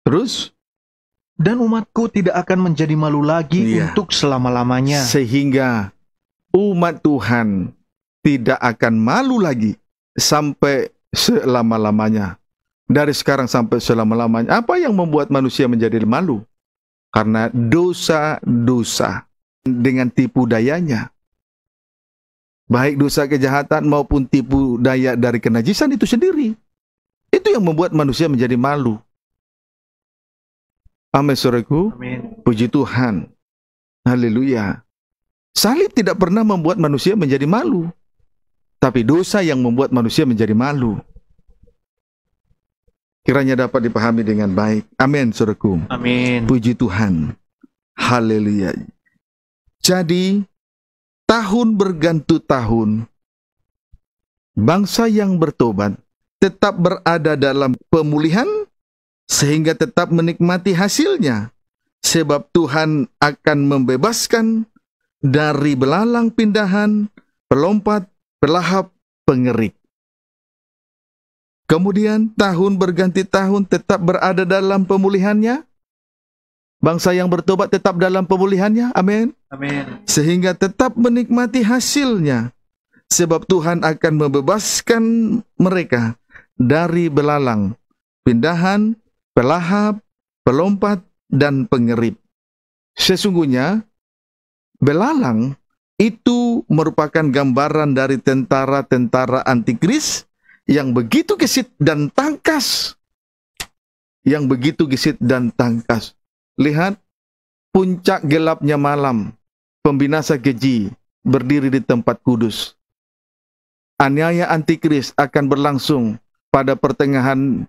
Terus? Dan umatku tidak akan menjadi malu lagi untuk selama-lamanya. Sehingga umat Tuhan tidak akan malu lagi sampai selama-lamanya. Dari sekarang sampai selama-lamanya. Apa yang membuat manusia menjadi malu? Karena dosa-dosa dengan tipu dayanya. Baik dosa kejahatan maupun tipu daya dari kenajisan itu sendiri. Itu yang membuat manusia menjadi malu. Amin, saudaraku. Amin. Puji Tuhan. Haleluya. Salib tidak pernah membuat manusia menjadi malu. Tapi dosa yang membuat manusia menjadi malu. Kiranya dapat dipahami dengan baik. Amin, saudaraku. Amin. Puji Tuhan. Haleluya. Jadi, tahun berganti tahun, bangsa yang bertobat tetap berada dalam pemulihan, sehingga tetap menikmati hasilnya. Sebab Tuhan akan membebaskan dari belalang pindahan, pelompat, pelahap, pengerik. Kemudian tahun berganti tahun tetap berada dalam pemulihannya. Bangsa yang bertobat tetap dalam pemulihannya. Amin. Amin. Sehingga tetap menikmati hasilnya. Sebab Tuhan akan membebaskan mereka dari belalang, pindahan, pelahap, pelompat, dan pengerip. Sesungguhnya, belalang itu merupakan gambaran dari tentara-tentara antikris yang begitu gesit dan tangkas. Yang begitu gesit dan tangkas. Lihat, puncak gelapnya malam, pembinasa keji berdiri di tempat kudus. Aniaya antikris akan berlangsung pada pertengahan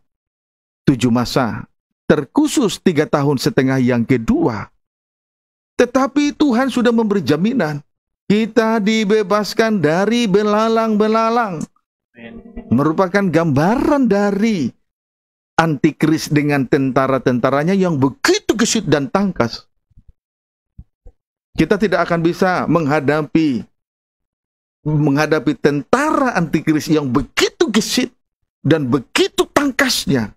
7 masa, terkhusus 3,5 tahun yang kedua. Tetapi Tuhan sudah memberi jaminan, kita dibebaskan dari belalang-belalang. Merupakan gambaran dari antikris dengan tentara-tentaranya yang begitu gesit dan tangkas. Kita tidak akan bisa menghadapi tentara antikris yang begitu gesit dan begitu tangkasnya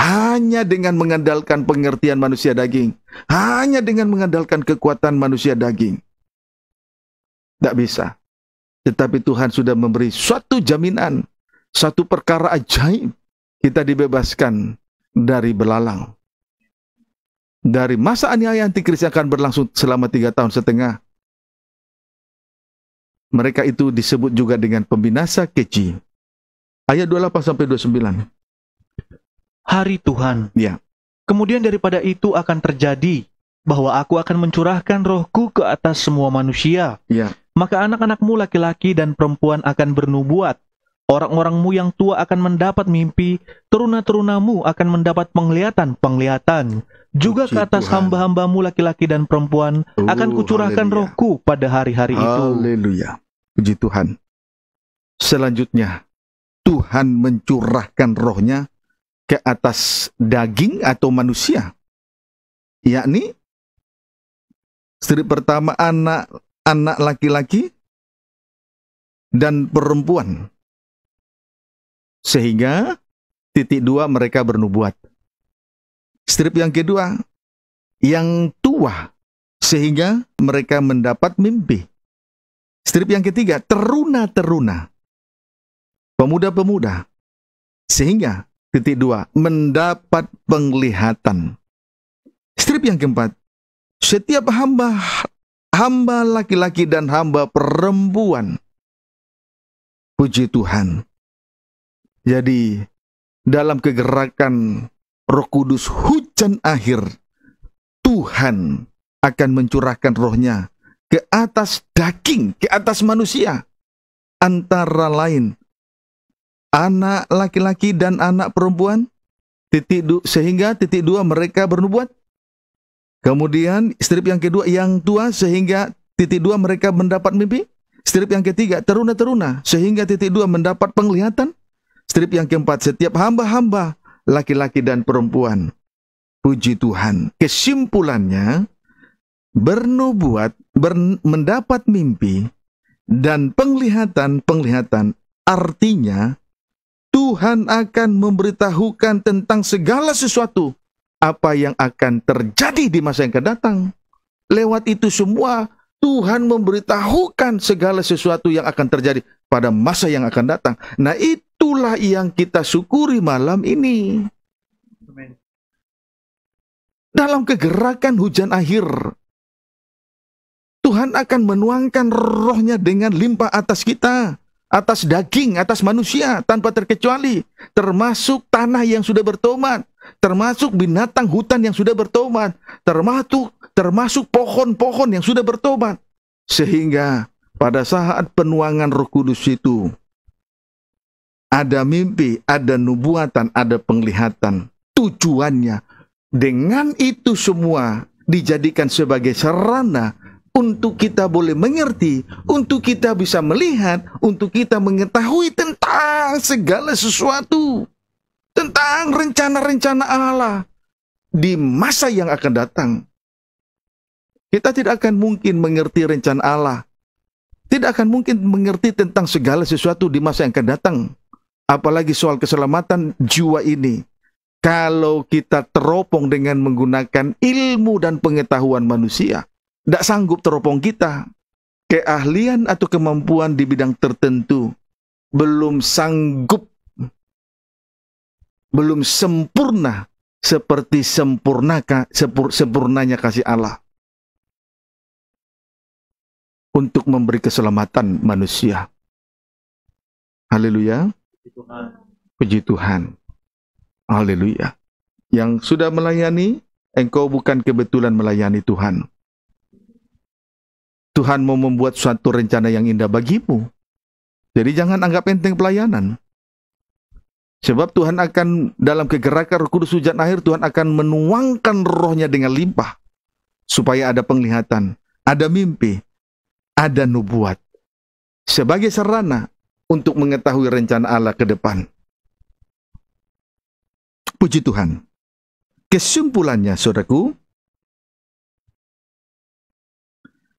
hanya dengan mengandalkan pengertian manusia daging, hanya dengan mengandalkan kekuatan manusia daging. Tidak bisa. Tetapi Tuhan sudah memberi suatu jaminan, satu perkara ajaib. Kita dibebaskan dari belalang. Dari masa aniaya antikris yang akan berlangsung selama 3,5 tahun. Mereka itu disebut juga dengan pembinasa keji. Ayat 28-29. Hari Tuhan. Ya. Kemudian daripada itu akan terjadi bahwa aku akan mencurahkan rohku ke atas semua manusia. Ya. Maka anak-anakmu laki-laki dan perempuan akan bernubuat. Orang-orangmu yang tua akan mendapat mimpi, teruna-terunamu akan mendapat penglihatan. Juga ke atas hamba-hambamu laki-laki dan perempuan akan kucurahkan rohku pada hari-hari itu. Haleluya. Puji Tuhan. Selanjutnya, Tuhan mencurahkan rohnya ke atas daging atau manusia. Yakni, strip pertama anak laki-laki dan perempuan. Sehingga titik 2 mereka bernubuat. Strip yang kedua, yang tua, sehingga mereka mendapat mimpi. Strip yang ketiga, teruna-teruna, pemuda-pemuda, sehingga titik 2 mendapat penglihatan. Strip yang keempat, setiap hamba laki-laki dan hamba perempuan. Puji Tuhan. Jadi, dalam kegerakan Roh Kudus hujan akhir, Tuhan akan mencurahkan rohnya ke atas daging, ke atas manusia. Antara lain, anak laki-laki dan anak perempuan, sehingga titik 2 mereka bernubuat. Kemudian, strip yang kedua, yang tua, sehingga titik 2 mereka mendapat mimpi. Strip yang ketiga, teruna-teruna, sehingga titik 2 mendapat penglihatan. Strip yang keempat, setiap hamba-hamba laki-laki dan perempuan. Puji Tuhan. Kesimpulannya, bernubuat, mendapat mimpi, dan penglihatan artinya Tuhan akan memberitahukan tentang segala sesuatu apa yang akan terjadi di masa yang akan datang. Lewat itu semua, Tuhan memberitahukan segala sesuatu yang akan terjadi pada masa yang akan datang. Nah, itulah yang kita syukuri malam ini. Dalam kegerakan hujan akhir, Tuhan akan menuangkan rohnya dengan limpah atas kita, atas daging, atas manusia, tanpa terkecuali, termasuk tanah yang sudah bertobat, termasuk binatang hutan yang sudah bertobat, termasuk pohon-pohon yang sudah bertobat. Sehingga pada saat penuangan Roh Kudus itu, ada mimpi, ada nubuatan, ada penglihatan. Tujuannya, dengan itu semua dijadikan sebagai sarana untuk kita boleh mengerti, untuk kita bisa melihat, untuk kita mengetahui tentang segala sesuatu, tentang rencana-rencana Allah di masa yang akan datang. Kita tidak akan mungkin mengerti rencana Allah, tidak akan mungkin mengerti tentang segala sesuatu di masa yang akan datang, apalagi soal keselamatan jiwa ini, kalau kita teropong dengan menggunakan ilmu dan pengetahuan manusia. Tidak sanggup teropong kita. Keahlian atau kemampuan di bidang tertentu belum sanggup, belum sempurna seperti sempurnanya kasih Allah untuk memberi keselamatan manusia. Haleluya. Puji Tuhan. Haleluya. Yang sudah melayani, engkau bukan kebetulan melayani Tuhan. Tuhan mau membuat suatu rencana yang indah bagimu. Jadi jangan anggap enteng pelayanan. Sebab Tuhan akan, dalam kegerakan Roh Kudus hujan akhir, Tuhan akan menuangkan rohnya dengan limpah. Supaya ada penglihatan, ada mimpi, ada nubuat. Sebagai sarana untuk mengetahui rencana Allah ke depan. Puji Tuhan. Kesimpulannya, saudaraku,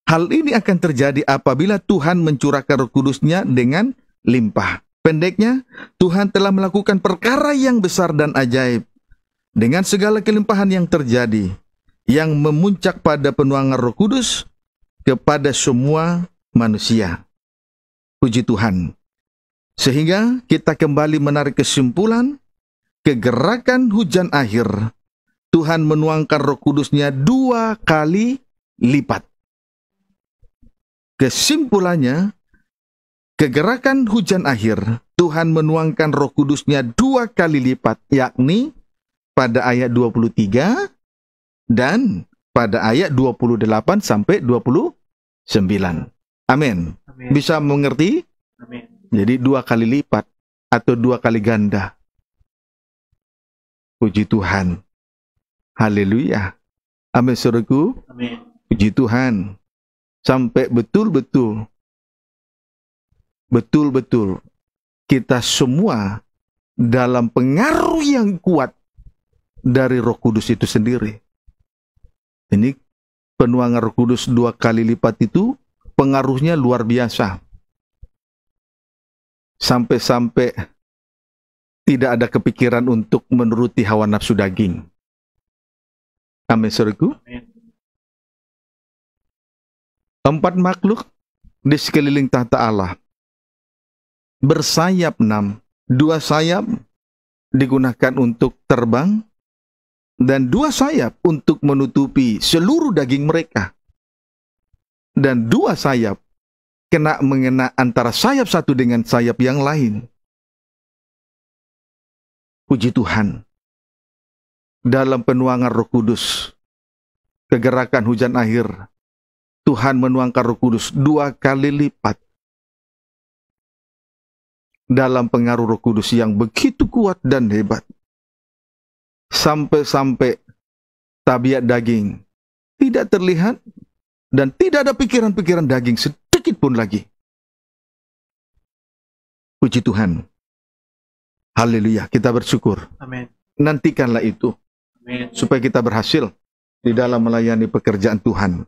hal ini akan terjadi apabila Tuhan mencurahkan Roh Kudus-Nya dengan limpah. Pendeknya, Tuhan telah melakukan perkara yang besar dan ajaib. dengan segala kelimpahan yang terjadi, yang memuncak pada penuangan Roh Kudus kepada semua manusia. Puji Tuhan. Sehingga kita kembali menarik kesimpulan, kegerakan hujan akhir, Tuhan menuangkan Roh Kudus-Nya 2 kali lipat. Kesimpulannya, kegerakan hujan akhir, Tuhan menuangkan Roh Kudus-Nya 2 kali lipat, yakni pada ayat 23 dan pada ayat 28 sampai 29. Amin. Amin. Bisa mengerti? Amin. Jadi 2 kali lipat atau 2 kali ganda. Puji Tuhan. Haleluya. Amin, saudaraku. Amin. Puji Tuhan. Sampai betul-betul kita semua dalam pengaruh yang kuat dari Roh Kudus itu sendiri. Ini penuangan Roh Kudus 2 kali lipat itu pengaruhnya luar biasa. Sampai-sampai tidak ada kepikiran untuk menuruti hawa nafsu daging. Amin, saudaraku. Amin. 4 makhluk di sekeliling tahta Allah. Bersayap 6. 2 sayap digunakan untuk terbang, dan 2 sayap untuk menutupi seluruh daging mereka. Dan 2 sayap mengena antara sayap satu dengan sayap yang lain. Puji Tuhan. Dalam penuangan Roh Kudus, kegerakan hujan akhir, Tuhan menuangkan Roh Kudus 2 kali lipat. Dalam pengaruh Roh Kudus yang begitu kuat dan hebat. Sampai-sampai tabiat daging tidak terlihat dan tidak ada pikiran-pikiran daging sedikit pun lagi. Puji Tuhan. Haleluya, kita bersyukur. Amin. Nantikanlah itu. Amin. Supaya kita berhasil di dalam melayani pekerjaan Tuhan.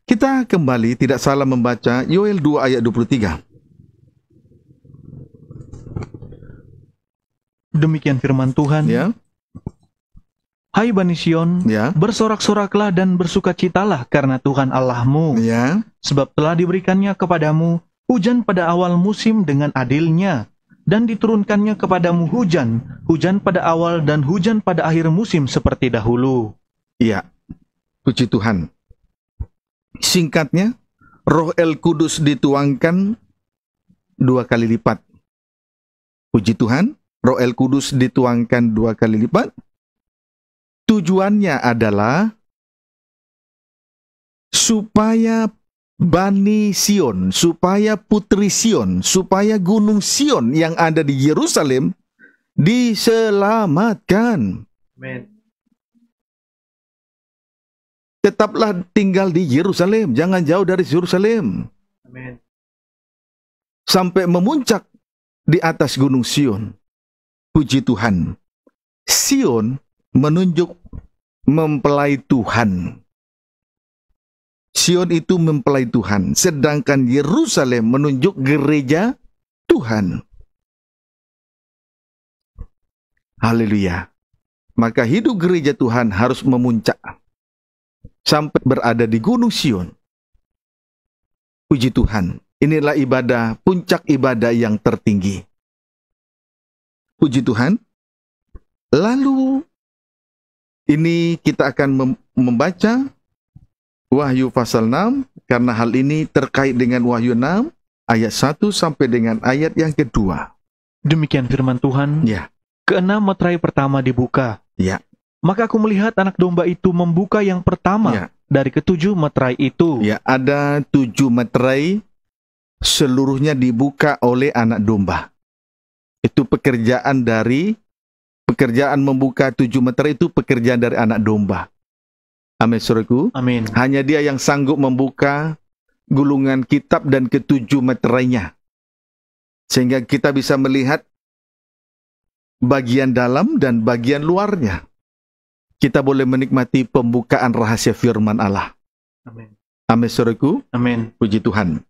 Kita kembali tidak salah membaca Yoel 2 ayat 23. Demikian firman Tuhan. Ya. Hai Bani Sion, Ya. bersorak-soraklah dan bersukacitalah karena Tuhan Allahmu. Ya. Sebab telah diberikannya kepadamu hujan pada awal musim dengan adilnya, dan diturunkannya kepadamu hujan pada awal dan hujan pada akhir musim seperti dahulu. Iya. Puji Tuhan. Singkatnya, Roh El Kudus dituangkan 2 kali lipat. Puji Tuhan, Roh El Kudus dituangkan 2 kali lipat. Tujuannya adalah supaya Bani Sion, supaya Putri Sion, supaya Gunung Sion yang ada di Yerusalem diselamatkan. Amin. Tetaplah tinggal di Yerusalem, jangan jauh dari Yerusalem. Amin. Sampai memuncak di atas Gunung Sion. Puji Tuhan. Sion menunjuk mempelai Tuhan. Sion itu mempelai Tuhan, sedangkan Yerusalem menunjuk gereja Tuhan. Haleluya. Maka hidup gereja Tuhan harus memuncak sampai berada di Gunung Sion. Puji Tuhan. Inilah ibadah, puncak ibadah yang tertinggi. Puji Tuhan. Lalu ini kita akan membaca Wahyu pasal 6, karena hal ini terkait dengan Wahyu 6 ayat 1 sampai dengan ayat yang kedua. Demikian firman Tuhan. Ya. Keenam meterai pertama dibuka. Ya. Maka aku melihat anak domba itu membuka yang pertama Ya. dari ke-7 meterai itu. Ya, ada 7 meterai, seluruhnya dibuka oleh anak domba. Itu pekerjaan membuka 7 meterai itu pekerjaan dari anak domba. Amin, saudaraku. Amin. Hanya dia yang sanggup membuka gulungan kitab dan ke-7 meterainya. Sehingga kita bisa melihat bagian dalam dan bagian luarnya. Kita boleh menikmati pembukaan rahasia firman Allah. Amin. Amin, saudaraku. Amin. Puji Tuhan.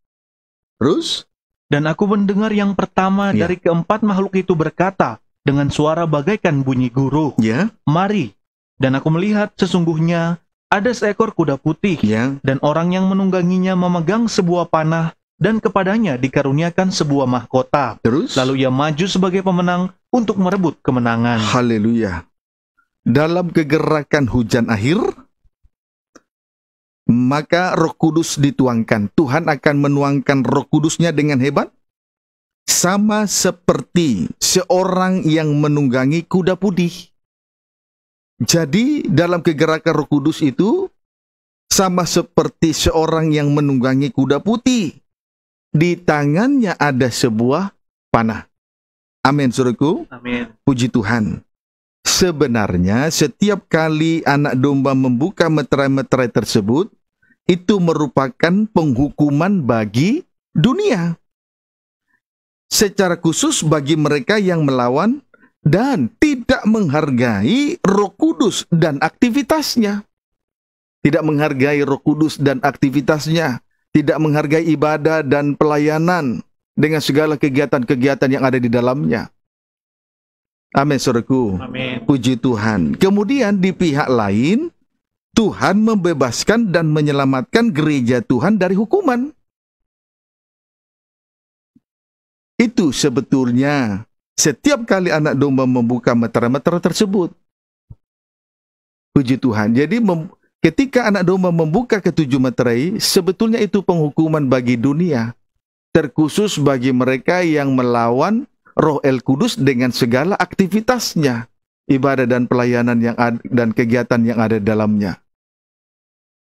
Terus? Dan aku mendengar yang pertama Ya. dari keempat makhluk itu berkata, dengan suara bagaikan bunyi guru, Ya, "Mari." Dan aku melihat sesungguhnya ada seekor kuda putih, ya. dan orang yang menungganginya memegang sebuah panah, dan kepadanya dikaruniakan sebuah mahkota. Terus? Lalu ia maju sebagai pemenang untuk merebut kemenangan. Haleluya. Dalam kegerakan hujan akhir, maka Roh Kudus dituangkan. Tuhan akan menuangkan Roh Kudusnya dengan hebat, sama seperti seorang yang menunggangi kuda putih. Jadi dalam kegerakan Roh Kudus itu sama seperti seorang yang menunggangi kuda putih. Di tangannya ada sebuah panah. Amin, saudaraku. Amin. Puji Tuhan. Sebenarnya setiap kali anak domba membuka meterai-meterai tersebut, itu merupakan penghukuman bagi dunia. Secara khusus bagi mereka yang melawan dan tidak menghargai Roh Kudus dan aktivitasnya. Tidak menghargai Roh Kudus dan aktivitasnya. Tidak menghargai ibadah dan pelayanan dengan segala kegiatan-kegiatan yang ada di dalamnya. Amin, saudaraku. Amin. Puji Tuhan. Kemudian di pihak lain, Tuhan membebaskan dan menyelamatkan gereja Tuhan dari hukuman. Itu sebetulnya setiap kali anak domba membuka meterai-meterai tersebut. Puji Tuhan. Jadi ketika anak domba membuka ketujuh meterai, sebetulnya itu penghukuman bagi dunia. Terkhusus bagi mereka yang melawan Roh El Kudus dengan segala aktivitasnya, ibadah dan pelayanan yang dan kegiatan yang ada di dalamnya.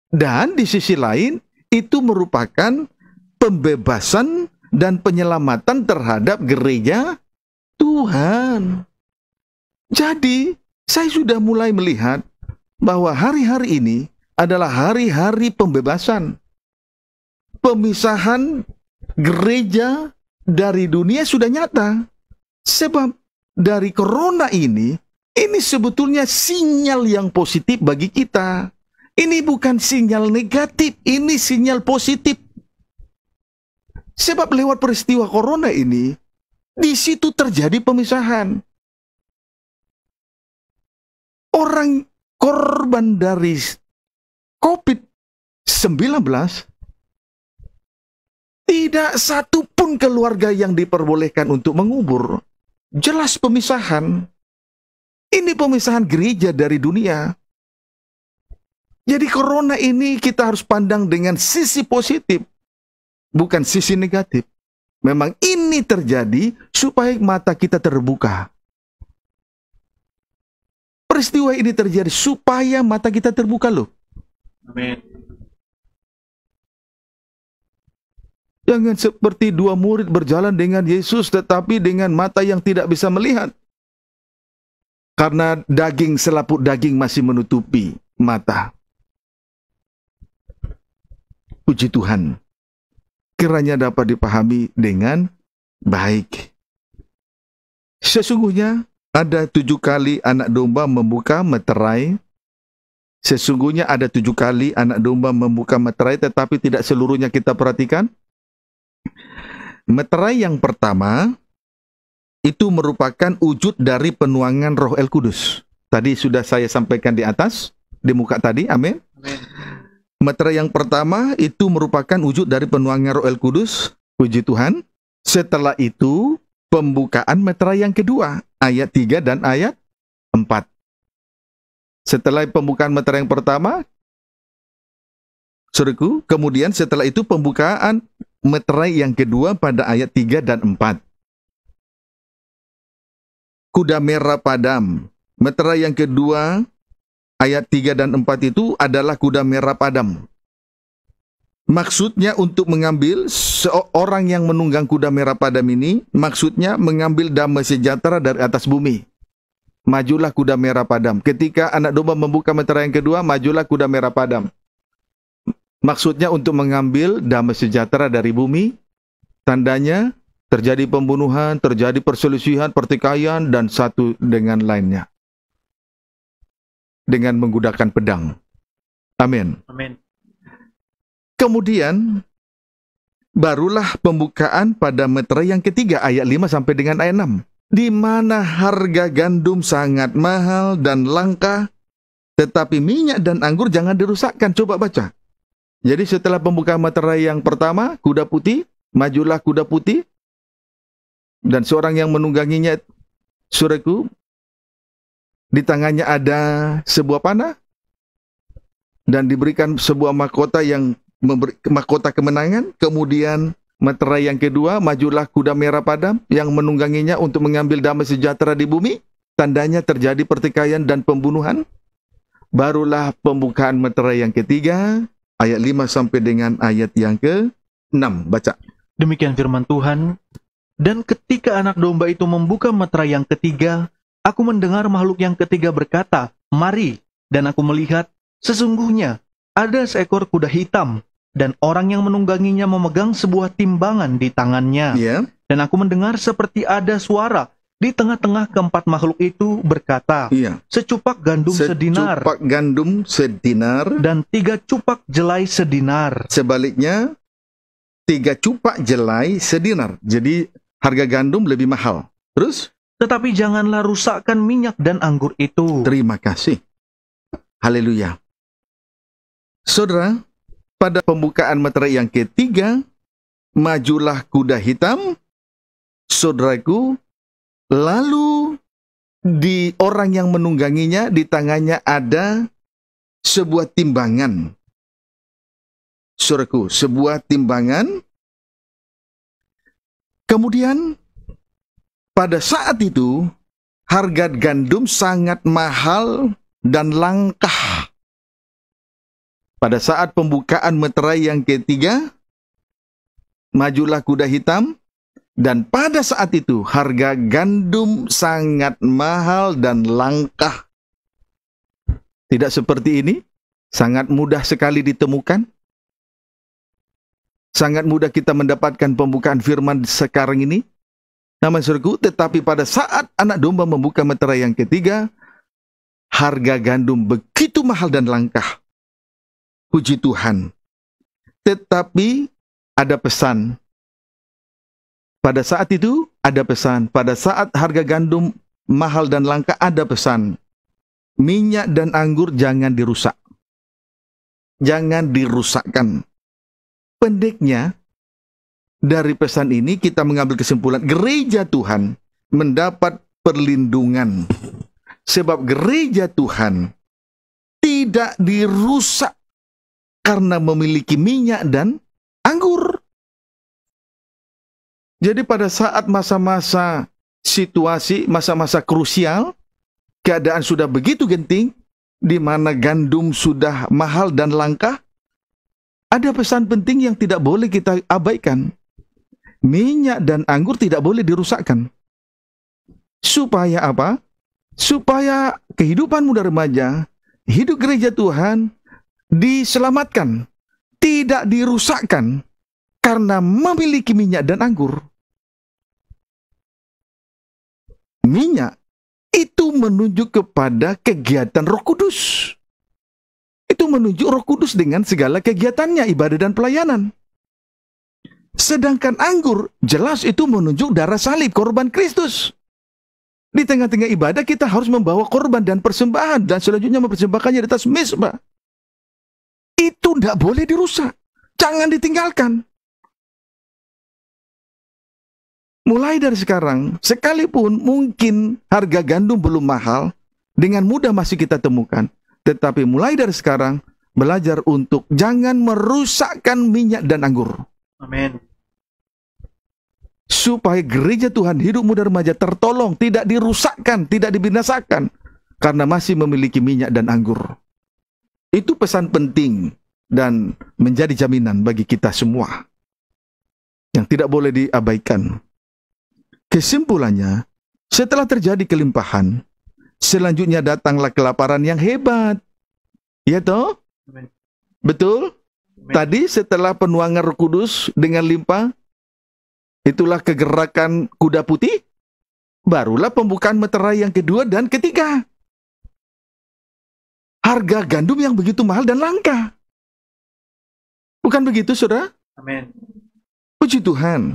Dan di sisi lain, itu merupakan pembebasan dan penyelamatan terhadap gereja Tuhan. Jadi, saya sudah mulai melihat bahwa hari-hari ini adalah hari-hari pembebasan. Pemisahan gereja dari dunia sudah nyata. Sebab dari corona ini sebetulnya sinyal yang positif bagi kita. Ini bukan sinyal negatif, ini sinyal positif. Sebab lewat peristiwa corona ini, di situ terjadi pemisahan. Orang korban dari COVID-19, tidak satu pun keluarga yang diperbolehkan untuk mengubur. Jelas pemisahan. Ini pemisahan gereja dari dunia. Jadi corona ini kita harus pandang dengan sisi positif, bukan sisi negatif. Memang ini terjadi supaya mata kita terbuka. Peristiwa ini terjadi supaya mata kita terbuka loh. Amin. Jangan seperti dua murid berjalan dengan Yesus tetapi dengan mata yang tidak bisa melihat. Karena selaput daging masih menutupi mata. Puji Tuhan. Kiranya dapat dipahami dengan baik. Sesungguhnya ada 7 kali anak domba membuka meterai. Sesungguhnya ada 7 kali anak domba membuka meterai, tetapi tidak seluruhnya kita perhatikan. Meterai yang pertama itu merupakan wujud dari penuangan Roh El Kudus. Tadi sudah saya sampaikan di atas, di muka tadi, amin. Meterai yang pertama itu merupakan wujud dari penuangan Roh El Kudus, puji Tuhan. Setelah itu, pembukaan meterai yang kedua, ayat 3 dan ayat 4. Setelah pembukaan meterai yang pertama, saudaraku, kemudian setelah itu pembukaan meterai yang kedua pada ayat 3 dan 4. Kuda merah padam. Meterai yang kedua, ayat 3 dan 4 itu adalah kuda merah padam. Maksudnya untuk mengambil seorang yang menunggang kuda merah padam ini, maksudnya mengambil damai sejahtera dari atas bumi. Majulah kuda merah padam. Ketika anak domba membuka meterai yang kedua, majulah kuda merah padam. Maksudnya untuk mengambil damai sejahtera dari bumi. Tandanya terjadi pembunuhan, terjadi perselisihan, pertikaian, dan satu dengan lainnya. Dengan menggunakan pedang. Amin. Amin. Kemudian, barulah pembukaan pada meterai yang ketiga, ayat 5 sampai dengan ayat 6. di mana harga gandum sangat mahal dan langka, tetapi minyak dan anggur jangan dirusakkan. Coba baca. Jadi setelah pembukaan materai yang pertama, kuda putih, majulah kuda putih, dan seorang yang menungganginya, saudaraku, di tangannya ada sebuah panah, dan diberikan sebuah mahkota yang memberi mahkota kemenangan. Kemudian materai yang kedua, majulah kuda merah padam yang menungganginya untuk mengambil damai sejahtera di bumi. Tandanya terjadi pertikaian dan pembunuhan. Barulah pembukaan materai yang ketiga, ayat 5 sampai dengan ayat yang ke-6. Baca. Demikian firman Tuhan. Dan ketika anak domba itu membuka materai yang ketiga, aku mendengar makhluk yang ketiga berkata, "Mari." Dan aku melihat, sesungguhnya ada seekor kuda hitam, dan orang yang menungganginya memegang sebuah timbangan di tangannya. Ya. Dan aku mendengar seperti ada suara di tengah-tengah keempat makhluk itu berkata, Iya. "Secupak gandum sedinar, Secupak gandum sedinar, dan 3 cupak jelai sedinar." sebaliknya 3 cupak jelai sedinar. Jadi harga gandum lebih mahal. Terus? Tetapi janganlah rusakkan minyak dan anggur itu. Terima kasih. Haleluya. Saudara, pada pembukaan materai yang ketiga, majulah kuda hitam, saudaraku, lalu di orang yang menungganginya, di tangannya ada sebuah timbangan. Saudaraku, sebuah timbangan. Kemudian, pada saat itu, harga gandum sangat mahal dan langka. Pada saat pembukaan materai yang ketiga, majulah kuda hitam, dan pada saat itu harga gandum sangat mahal dan langka. Tidak seperti ini, sangat mudah sekali ditemukan. Sangat mudah kita mendapatkan pembukaan firman sekarang ini. Nama surga, tetapi pada saat anak domba membuka materai yang ketiga, harga gandum begitu mahal dan langka. Puji Tuhan. Tetapi ada pesan. Pada saat itu ada pesan. Pada saat harga gandum mahal dan langka ada pesan. Minyak dan anggur jangan dirusak. Jangan dirusakkan. Pendeknya, dari pesan ini kita mengambil kesimpulan gereja Tuhan mendapat perlindungan. Sebab gereja Tuhan tidak dirusak karena memiliki minyak dan anggur. Jadi pada saat masa-masa situasi, masa-masa krusial, keadaan sudah begitu genting, di mana gandum sudah mahal dan langka, ada pesan penting yang tidak boleh kita abaikan. Minyak dan anggur tidak boleh dirusakkan. Supaya apa? Supaya kehidupan muda remaja, hidup gereja Tuhan, diselamatkan, tidak dirusakkan karena memiliki minyak dan anggur. Minyak itu menunjuk kepada kegiatan Roh Kudus. Itu menunjuk Roh Kudus dengan segala kegiatannya, ibadah dan pelayanan. Sedangkan anggur jelas itu menunjuk darah salib, korban Kristus. Di tengah-tengah ibadah kita harus membawa korban dan persembahan, dan selanjutnya mempersembahkannya di atas mezbah. Itu tidak boleh dirusak. Jangan ditinggalkan. Mulai dari sekarang, sekalipun mungkin harga gandum belum mahal, dengan mudah masih kita temukan. Tetapi mulai dari sekarang, belajar untuk jangan merusakkan minyak dan anggur. Amin. Supaya gereja Tuhan, hidup muda remaja tertolong, tidak dirusakkan, tidak dibinasakan, karena masih memiliki minyak dan anggur. Itu pesan penting dan menjadi jaminan bagi kita semua yang tidak boleh diabaikan. Kesimpulannya, setelah terjadi kelimpahan, selanjutnya datanglah kelaparan yang hebat. Ya toh? Amin. Betul? Amin. Tadi setelah penuangan Roh Kudus dengan limpah, itulah kegerakan kuda putih, barulah pembukaan materai yang kedua dan ketiga. Harga gandum yang begitu mahal dan langka. Bukan begitu, saudara? Amin. Puji Tuhan.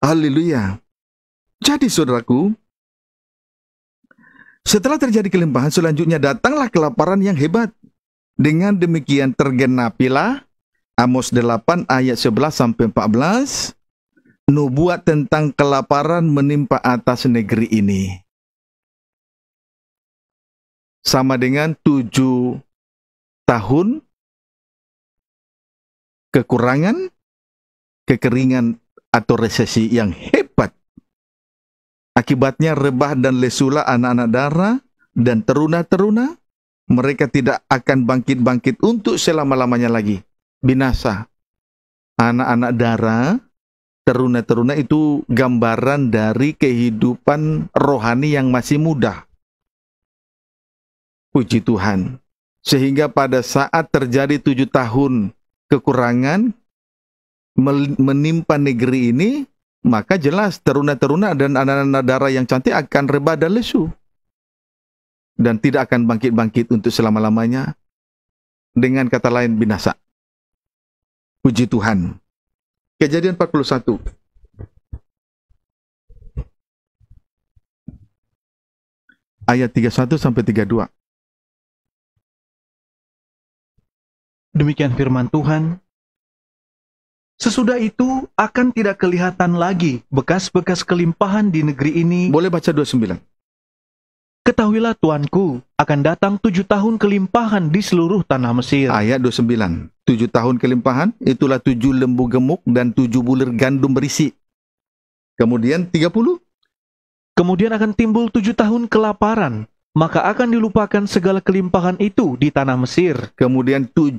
Haleluya. Jadi saudaraku, setelah terjadi kelimpahan, selanjutnya datanglah kelaparan yang hebat. Dengan demikian tergenapilah Amos 8 ayat 11 sampai 14, nubuat tentang kelaparan menimpa atas negeri ini. Sama dengan 7 tahun kekurangan, kekeringan atau resesi yang hebat. Akibatnya rebah dan lesulah anak-anak dara dan teruna-teruna. Mereka tidak akan bangkit-bangkit untuk selama-lamanya lagi. Binasa. Anak-anak dara, teruna-teruna itu gambaran dari kehidupan rohani yang masih muda. Puji Tuhan. Sehingga pada saat terjadi 7 tahun kekurangan menimpa negeri ini, maka jelas teruna-teruna dan anak-anak dara yang cantik akan rebah dan lesu. Dan tidak akan bangkit-bangkit untuk selama-lamanya. Dengan kata lain, binasa. Puji Tuhan. Kejadian 41. Ayat 31 sampai 32. Demikian firman Tuhan. Sesudah itu akan tidak kelihatan lagi bekas-bekas kelimpahan di negeri ini. Boleh baca 29. Ketahuilah Tuanku, akan datang 7 tahun kelimpahan di seluruh tanah Mesir. Ayat 29. 7 tahun kelimpahan, itulah 7 lembu gemuk dan 7 bulir gandum berisi. Kemudian 30. Kemudian akan timbul 7 tahun kelaparan, maka akan dilupakan segala kelimpahan itu di tanah Mesir. Kemudian 7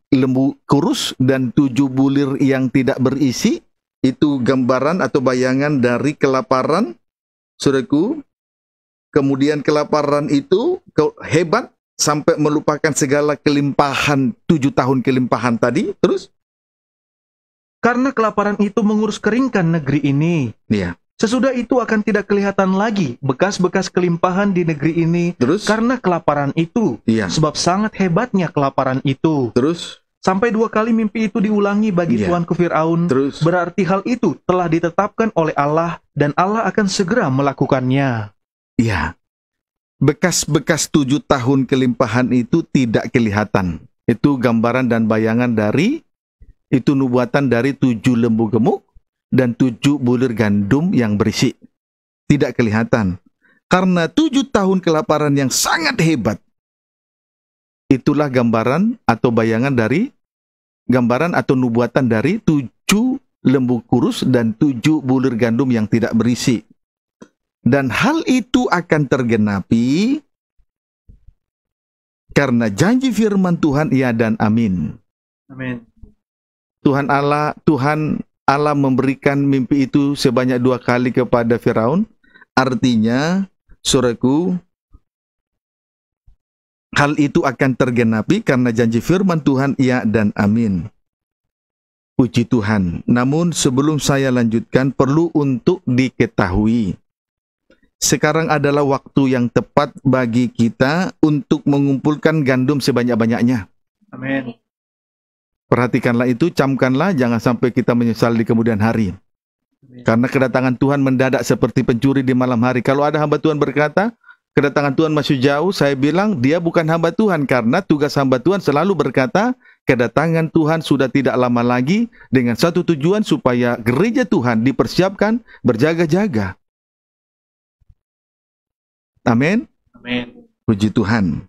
lembu kurus dan 7 bulir yang tidak berisi. Itu gambaran atau bayangan dari kelaparan, saudaraku. Kemudian kelaparan itu hebat sampai melupakan segala kelimpahan, 7 tahun kelimpahan tadi. Terus? Karena kelaparan itu mengurus keringkan negeri ini. Iya. Sesudah itu akan tidak kelihatan lagi bekas-bekas kelimpahan di negeri ini. Terus? Karena kelaparan itu. Iya. Sebab sangat hebatnya kelaparan itu. Terus? Sampai 2 kali mimpi itu diulangi bagi tuanku Firaun. Terus? Berarti hal itu telah ditetapkan oleh Allah dan Allah akan segera melakukannya. Iya. Bekas-bekas 7 tahun kelimpahan itu tidak kelihatan. Itu gambaran dan bayangan dari, itu nubuatan dari 7 lembu gemuk dan 7 bulir gandum yang berisi. Tidak kelihatan. Karena 7 tahun kelaparan yang sangat hebat. Itulah gambaran atau bayangan dari, gambaran atau nubuatan dari 7 lembu kurus dan 7 bulir gandum yang tidak berisi. Dan hal itu akan tergenapi karena janji firman Tuhan ya dan amin. Amin. Tuhan Allah memberikan mimpi itu sebanyak 2 kali kepada Firaun. Artinya, saudaraku, hal itu akan tergenapi karena janji firman Tuhan ya dan amin. Puji Tuhan. Namun sebelum saya lanjutkan, perlu untuk diketahui, sekarang adalah waktu yang tepat bagi kita untuk mengumpulkan gandum sebanyak-banyaknya. Amin. Perhatikanlah itu, camkanlah, jangan sampai kita menyesal di kemudian hari. Amin. Karena kedatangan Tuhan mendadak seperti pencuri di malam hari. Kalau ada hamba Tuhan berkata, kedatangan Tuhan masih jauh, saya bilang, dia bukan hamba Tuhan. Karena tugas hamba Tuhan selalu berkata, kedatangan Tuhan sudah tidak lama lagi, dengan satu tujuan supaya gereja Tuhan dipersiapkan berjaga-jaga. Amin. Amin. Puji Tuhan.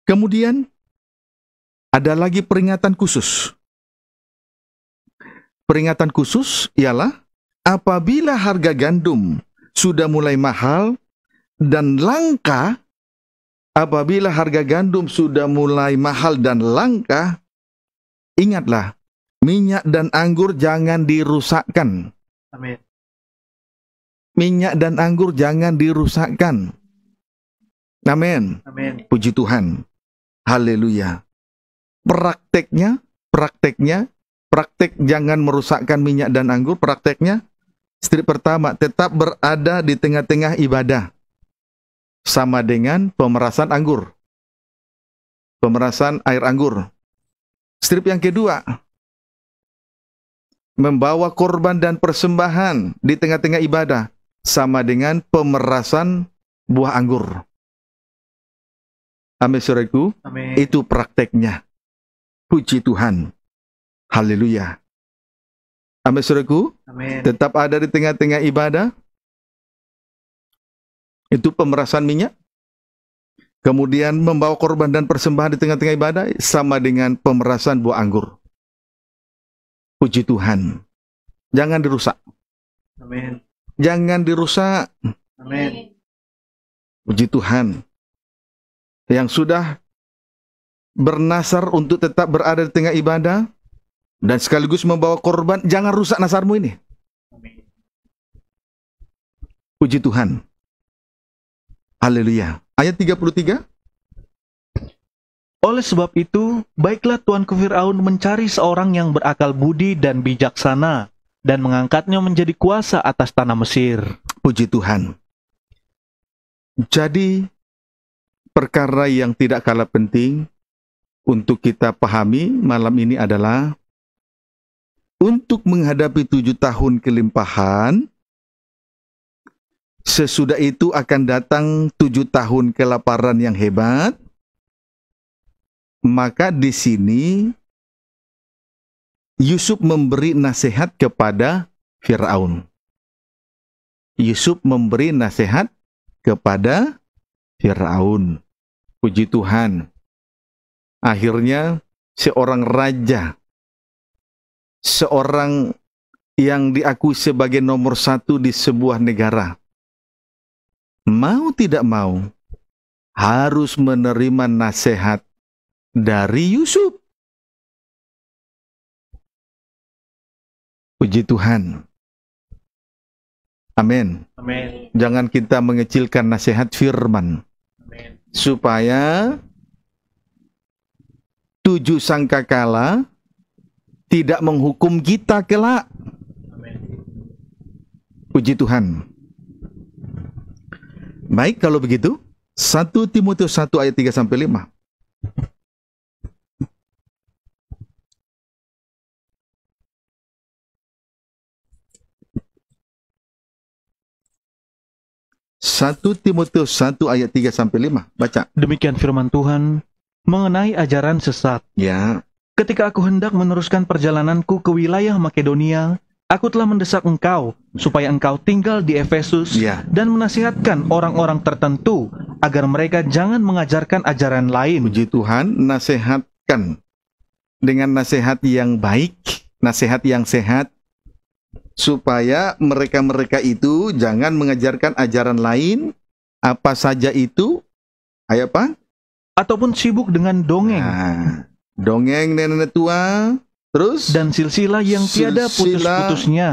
Kemudian ada lagi peringatan khusus. Peringatan khusus ialah apabila harga gandum sudah mulai mahal dan langka, apabila harga gandum sudah mulai mahal dan langka, ingatlah, minyak dan anggur jangan dirusakkan. Amin. Minyak dan anggur jangan dirusakkan. Amin. Amin. Puji Tuhan. Haleluya. Praktek jangan merusakkan minyak dan anggur. Prakteknya, strip pertama, tetap berada di tengah-tengah ibadah. Sama dengan pemerasan anggur. Pemerasan air anggur. Strip yang kedua, membawa korban dan persembahan di tengah-tengah ibadah sama dengan pemerasan buah anggur. Amin, saudaraku. Amin. Itu prakteknya. Puji Tuhan. Haleluya. Amin, saudaraku. Amin. Tetap ada di tengah-tengah ibadah. Itu pemerasan minyak. Kemudian membawa korban dan persembahan di tengah-tengah ibadah sama dengan pemerasan buah anggur. Puji Tuhan. Jangan dirusak. Amin. Jangan dirusak. Amin. Puji Tuhan. Yang sudah bernasar untuk tetap berada di tengah ibadah dan sekaligus membawa korban, jangan rusak nasarmu ini. Amin. Puji Tuhan. Haleluya. Ayat 33. Oleh sebab itu, baiklah tuanku Firaun mencari seorang yang berakal budi dan bijaksana, dan mengangkatnya menjadi kuasa atas tanah Mesir. Puji Tuhan. Jadi, perkara yang tidak kalah penting untuk kita pahami malam ini adalah untuk menghadapi 7 tahun kelimpahan, sesudah itu akan datang 7 tahun kelaparan yang hebat. Maka di sini Yusuf memberi nasihat kepada Firaun. Yusuf memberi nasihat kepada Firaun. Puji Tuhan. Akhirnya seorang raja, seorang yang diakui sebagai nomor 1 di sebuah negara, mau tidak mau harus menerima nasihat dari Yusuf. Puji Tuhan. Amin. Amin. Jangan kita mengecilkan nasihat firman. Amin. Supaya 7 sangkakala tidak menghukum kita kelak. Amin. Puji Tuhan. Baik, kalau begitu 1 Timotius 1 ayat 3-5. 1 Timotius 1 ayat 3-5. Baca. Demikian firman Tuhan mengenai ajaran sesat. Ya. Ketika aku hendak meneruskan perjalananku ke wilayah Makedonia, aku telah mendesak engkau supaya engkau tinggal di Efesus Ya. dan menasihatkan orang-orang tertentu agar mereka jangan mengajarkan ajaran lain. Puji Tuhan, nasihatkan dengan nasihat yang baik, nasihat yang sehat, supaya mereka-mereka itu jangan mengajarkan ajaran lain, apa saja itu, ayo apa? Ataupun sibuk dengan dongeng Nah, dongeng nenek tua, terus dan silsilah yang tiada silsilah putus-putusnya,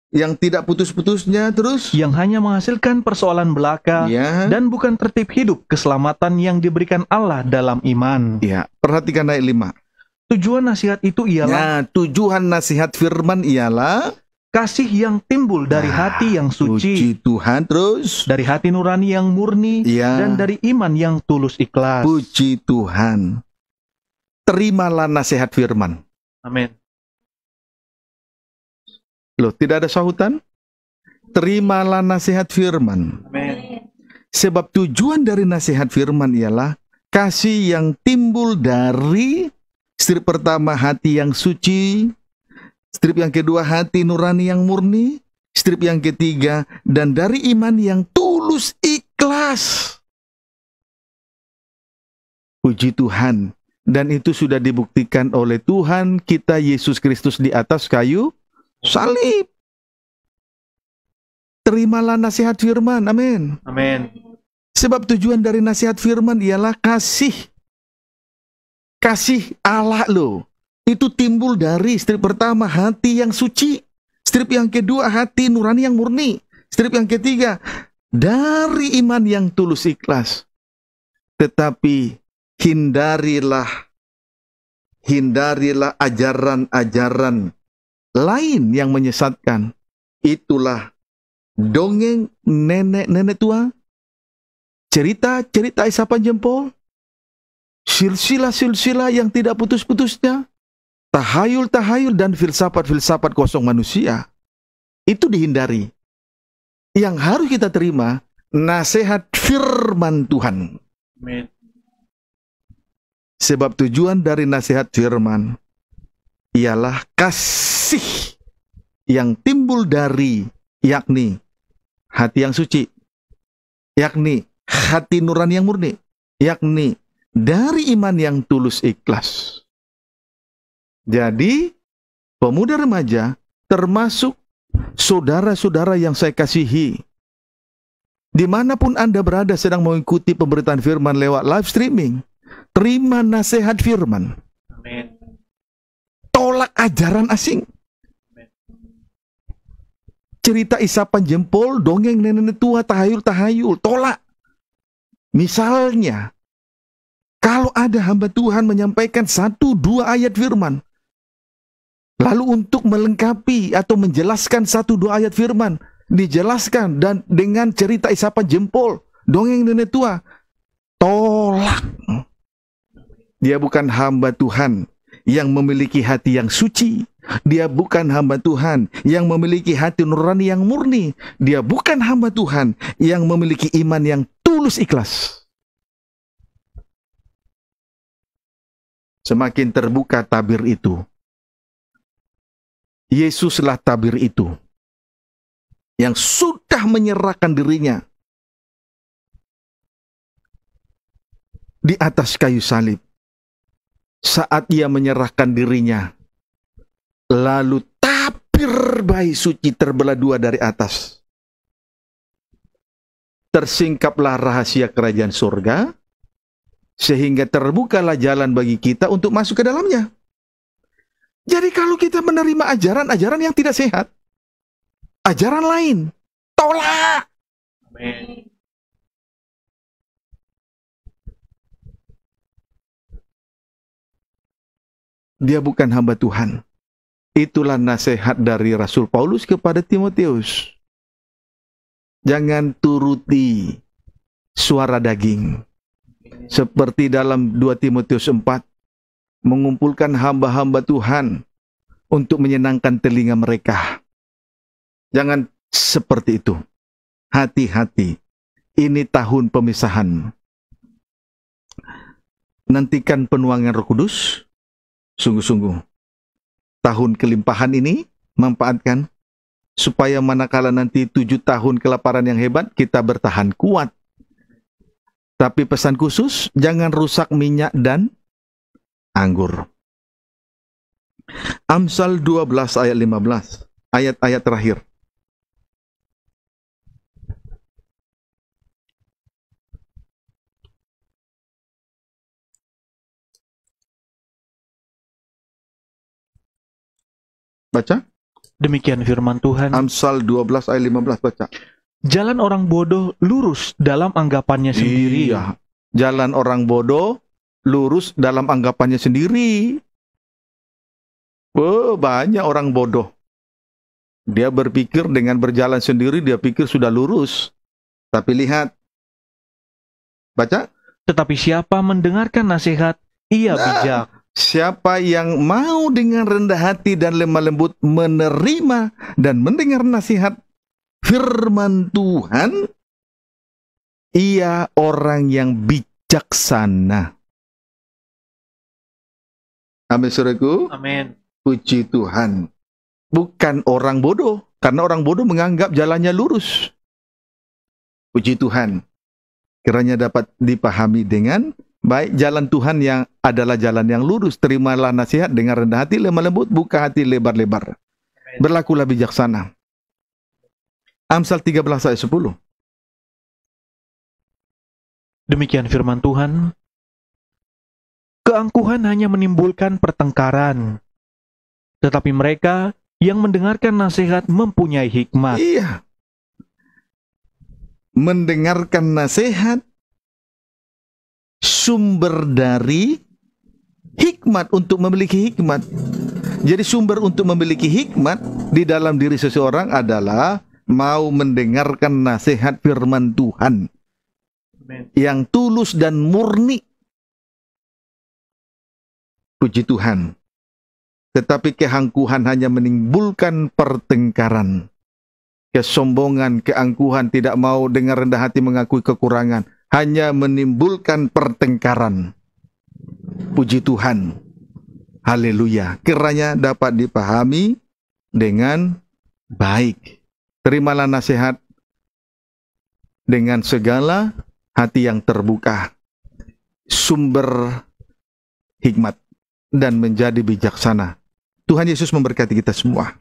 yang tidak putus-putusnya, terus yang hanya menghasilkan persoalan belaka ya, dan bukan tertib hidup keselamatan yang diberikan Allah dalam iman. ya, perhatikan ayat 5. Tujuan nasihat itu ialah Nah, tujuan nasihat firman ialah kasih yang timbul dari hati yang suci, puji Tuhan, terus dari hati nurani yang murni, ya, dan dari iman yang tulus ikhlas. puji Tuhan. Terimalah nasihat firman. Amin. Loh, tidak ada sahutan? Terimalah nasihat firman. Amin. Sebab tujuan dari nasihat firman ialah kasih yang timbul dari strip pertama hati yang suci, strip yang kedua hati nurani yang murni, strip yang ketiga dan dari iman yang tulus ikhlas. Puji Tuhan. Dan itu sudah dibuktikan oleh Tuhan kita Yesus Kristus di atas kayu salib. Terimalah nasihat firman. Amin. Amin. Sebab tujuan dari nasihat firman ialah kasih. Kasih Allah loh. Itu timbul dari strip pertama hati yang suci. Strip yang kedua hati nurani yang murni. Strip yang ketiga dari iman yang tulus ikhlas. Tetapi hindarilah ajaran-ajaran lain yang menyesatkan. Itulah dongeng nenek-nenek tua, cerita-cerita isapan jempol, silsilah-silsilah yang tidak putus-putusnya, tahayul-tahayul dan filsafat-filsafat kosong manusia. Itu dihindari. Yang harus kita terima, nasihat firman Tuhan. Amin. Sebab tujuan dari nasihat firman ialah kasih yang timbul dari, yakni hati yang suci, yakni hati nurani yang murni, yakni dari iman yang tulus ikhlas. Jadi, pemuda remaja, termasuk saudara-saudara yang saya kasihi, dimanapun Anda berada sedang mengikuti pemberitaan firman lewat live streaming, terima nasihat firman. Amin. Tolak ajaran asing. Cerita isapan jempol, dongeng nenek tua, tahayul-tahayul, tolak. Misalnya, kalau ada hamba Tuhan menyampaikan 1-2 ayat firman, lalu untuk melengkapi atau menjelaskan 1-2 ayat firman, dijelaskan dan dengan cerita isapan jempol, dongeng nenek tua, tolak. Dia bukan hamba Tuhan yang memiliki hati yang suci. Dia bukan hamba Tuhan yang memiliki hati nurani yang murni. Dia bukan hamba Tuhan yang memiliki iman yang tulus ikhlas. Semakin terbuka tabir itu. Yesuslah tabir itu yang sudah menyerahkan dirinya di atas kayu salib. Saat ia menyerahkan dirinya, lalu tabir bayi suci terbelah 2 dari atas. Tersingkaplah rahasia kerajaan surga, sehingga terbukalah jalan bagi kita untuk masuk ke dalamnya. Jadi kalau kita menerima ajaran-ajaran yang tidak sehat, ajaran lain, tolak. Amin. Dia bukan hamba Tuhan. Itulah nasihat dari Rasul Paulus kepada Timotius. Jangan turuti suara daging. Seperti dalam 2 Timotius 4, mengumpulkan hamba-hamba Tuhan untuk menyenangkan telinga mereka. Jangan seperti itu. Hati-hati. Ini tahun pemisahan. Nantikan penuangan Roh Kudus. Sungguh-sungguh, tahun kelimpahan ini manfaatkan supaya manakala nanti 7 tahun kelaparan yang hebat, kita bertahan kuat. Tapi pesan khusus, jangan rusak minyak dan anggur. Amsal 12 ayat 15, ayat-ayat terakhir. Baca. Demikian firman Tuhan. Amsal 12 ayat 15, baca. Jalan orang bodoh lurus dalam anggapannya sendiri. Iya. Jalan orang bodoh lurus dalam anggapannya sendiri. Oh, banyak orang bodoh. Dia berpikir dengan berjalan sendiri, dia pikir sudah lurus. Tapi lihat. Baca. Tetapi siapa mendengarkan nasihat, ia bijak. Siapa yang mau dengan rendah hati dan lemah lembut menerima dan mendengar nasihat firman Tuhan, ia orang yang bijaksana. Amin, saudaraku. Amin. Puji Tuhan. Bukan orang bodoh, karena orang bodoh menganggap jalannya lurus. Puji Tuhan. Kiranya dapat dipahami dengan baik, jalan Tuhan yang adalah jalan yang lurus. Terimalah nasihat dengan rendah hati, lemah lembut, buka hati lebar-lebar. Berlakulah bijaksana. Amsal 13 ayat 10. Demikian firman Tuhan. Keangkuhan hanya menimbulkan pertengkaran, tetapi mereka yang mendengarkan nasihat mempunyai hikmat. Iya. Mendengarkan nasihat sumber dari hikmat, untuk memiliki hikmat. Jadi sumber untuk memiliki hikmat di dalam diri seseorang adalah mau mendengarkan nasihat firman Tuhan. Amen. Yang tulus dan murni. Puji Tuhan. Tetapi keangkuhan hanya menimbulkan pertengkaran. Kesombongan, keangkuhan, tidak mau dengan rendah hati mengakui kekurangan, hanya menimbulkan pertengkaran. Puji Tuhan. Haleluya. Kiranya dapat dipahami dengan baik. Terimalah nasihat dengan segala hati yang terbuka. Sumber hikmat dan menjadi bijaksana. Tuhan Yesus memberkati kita semua.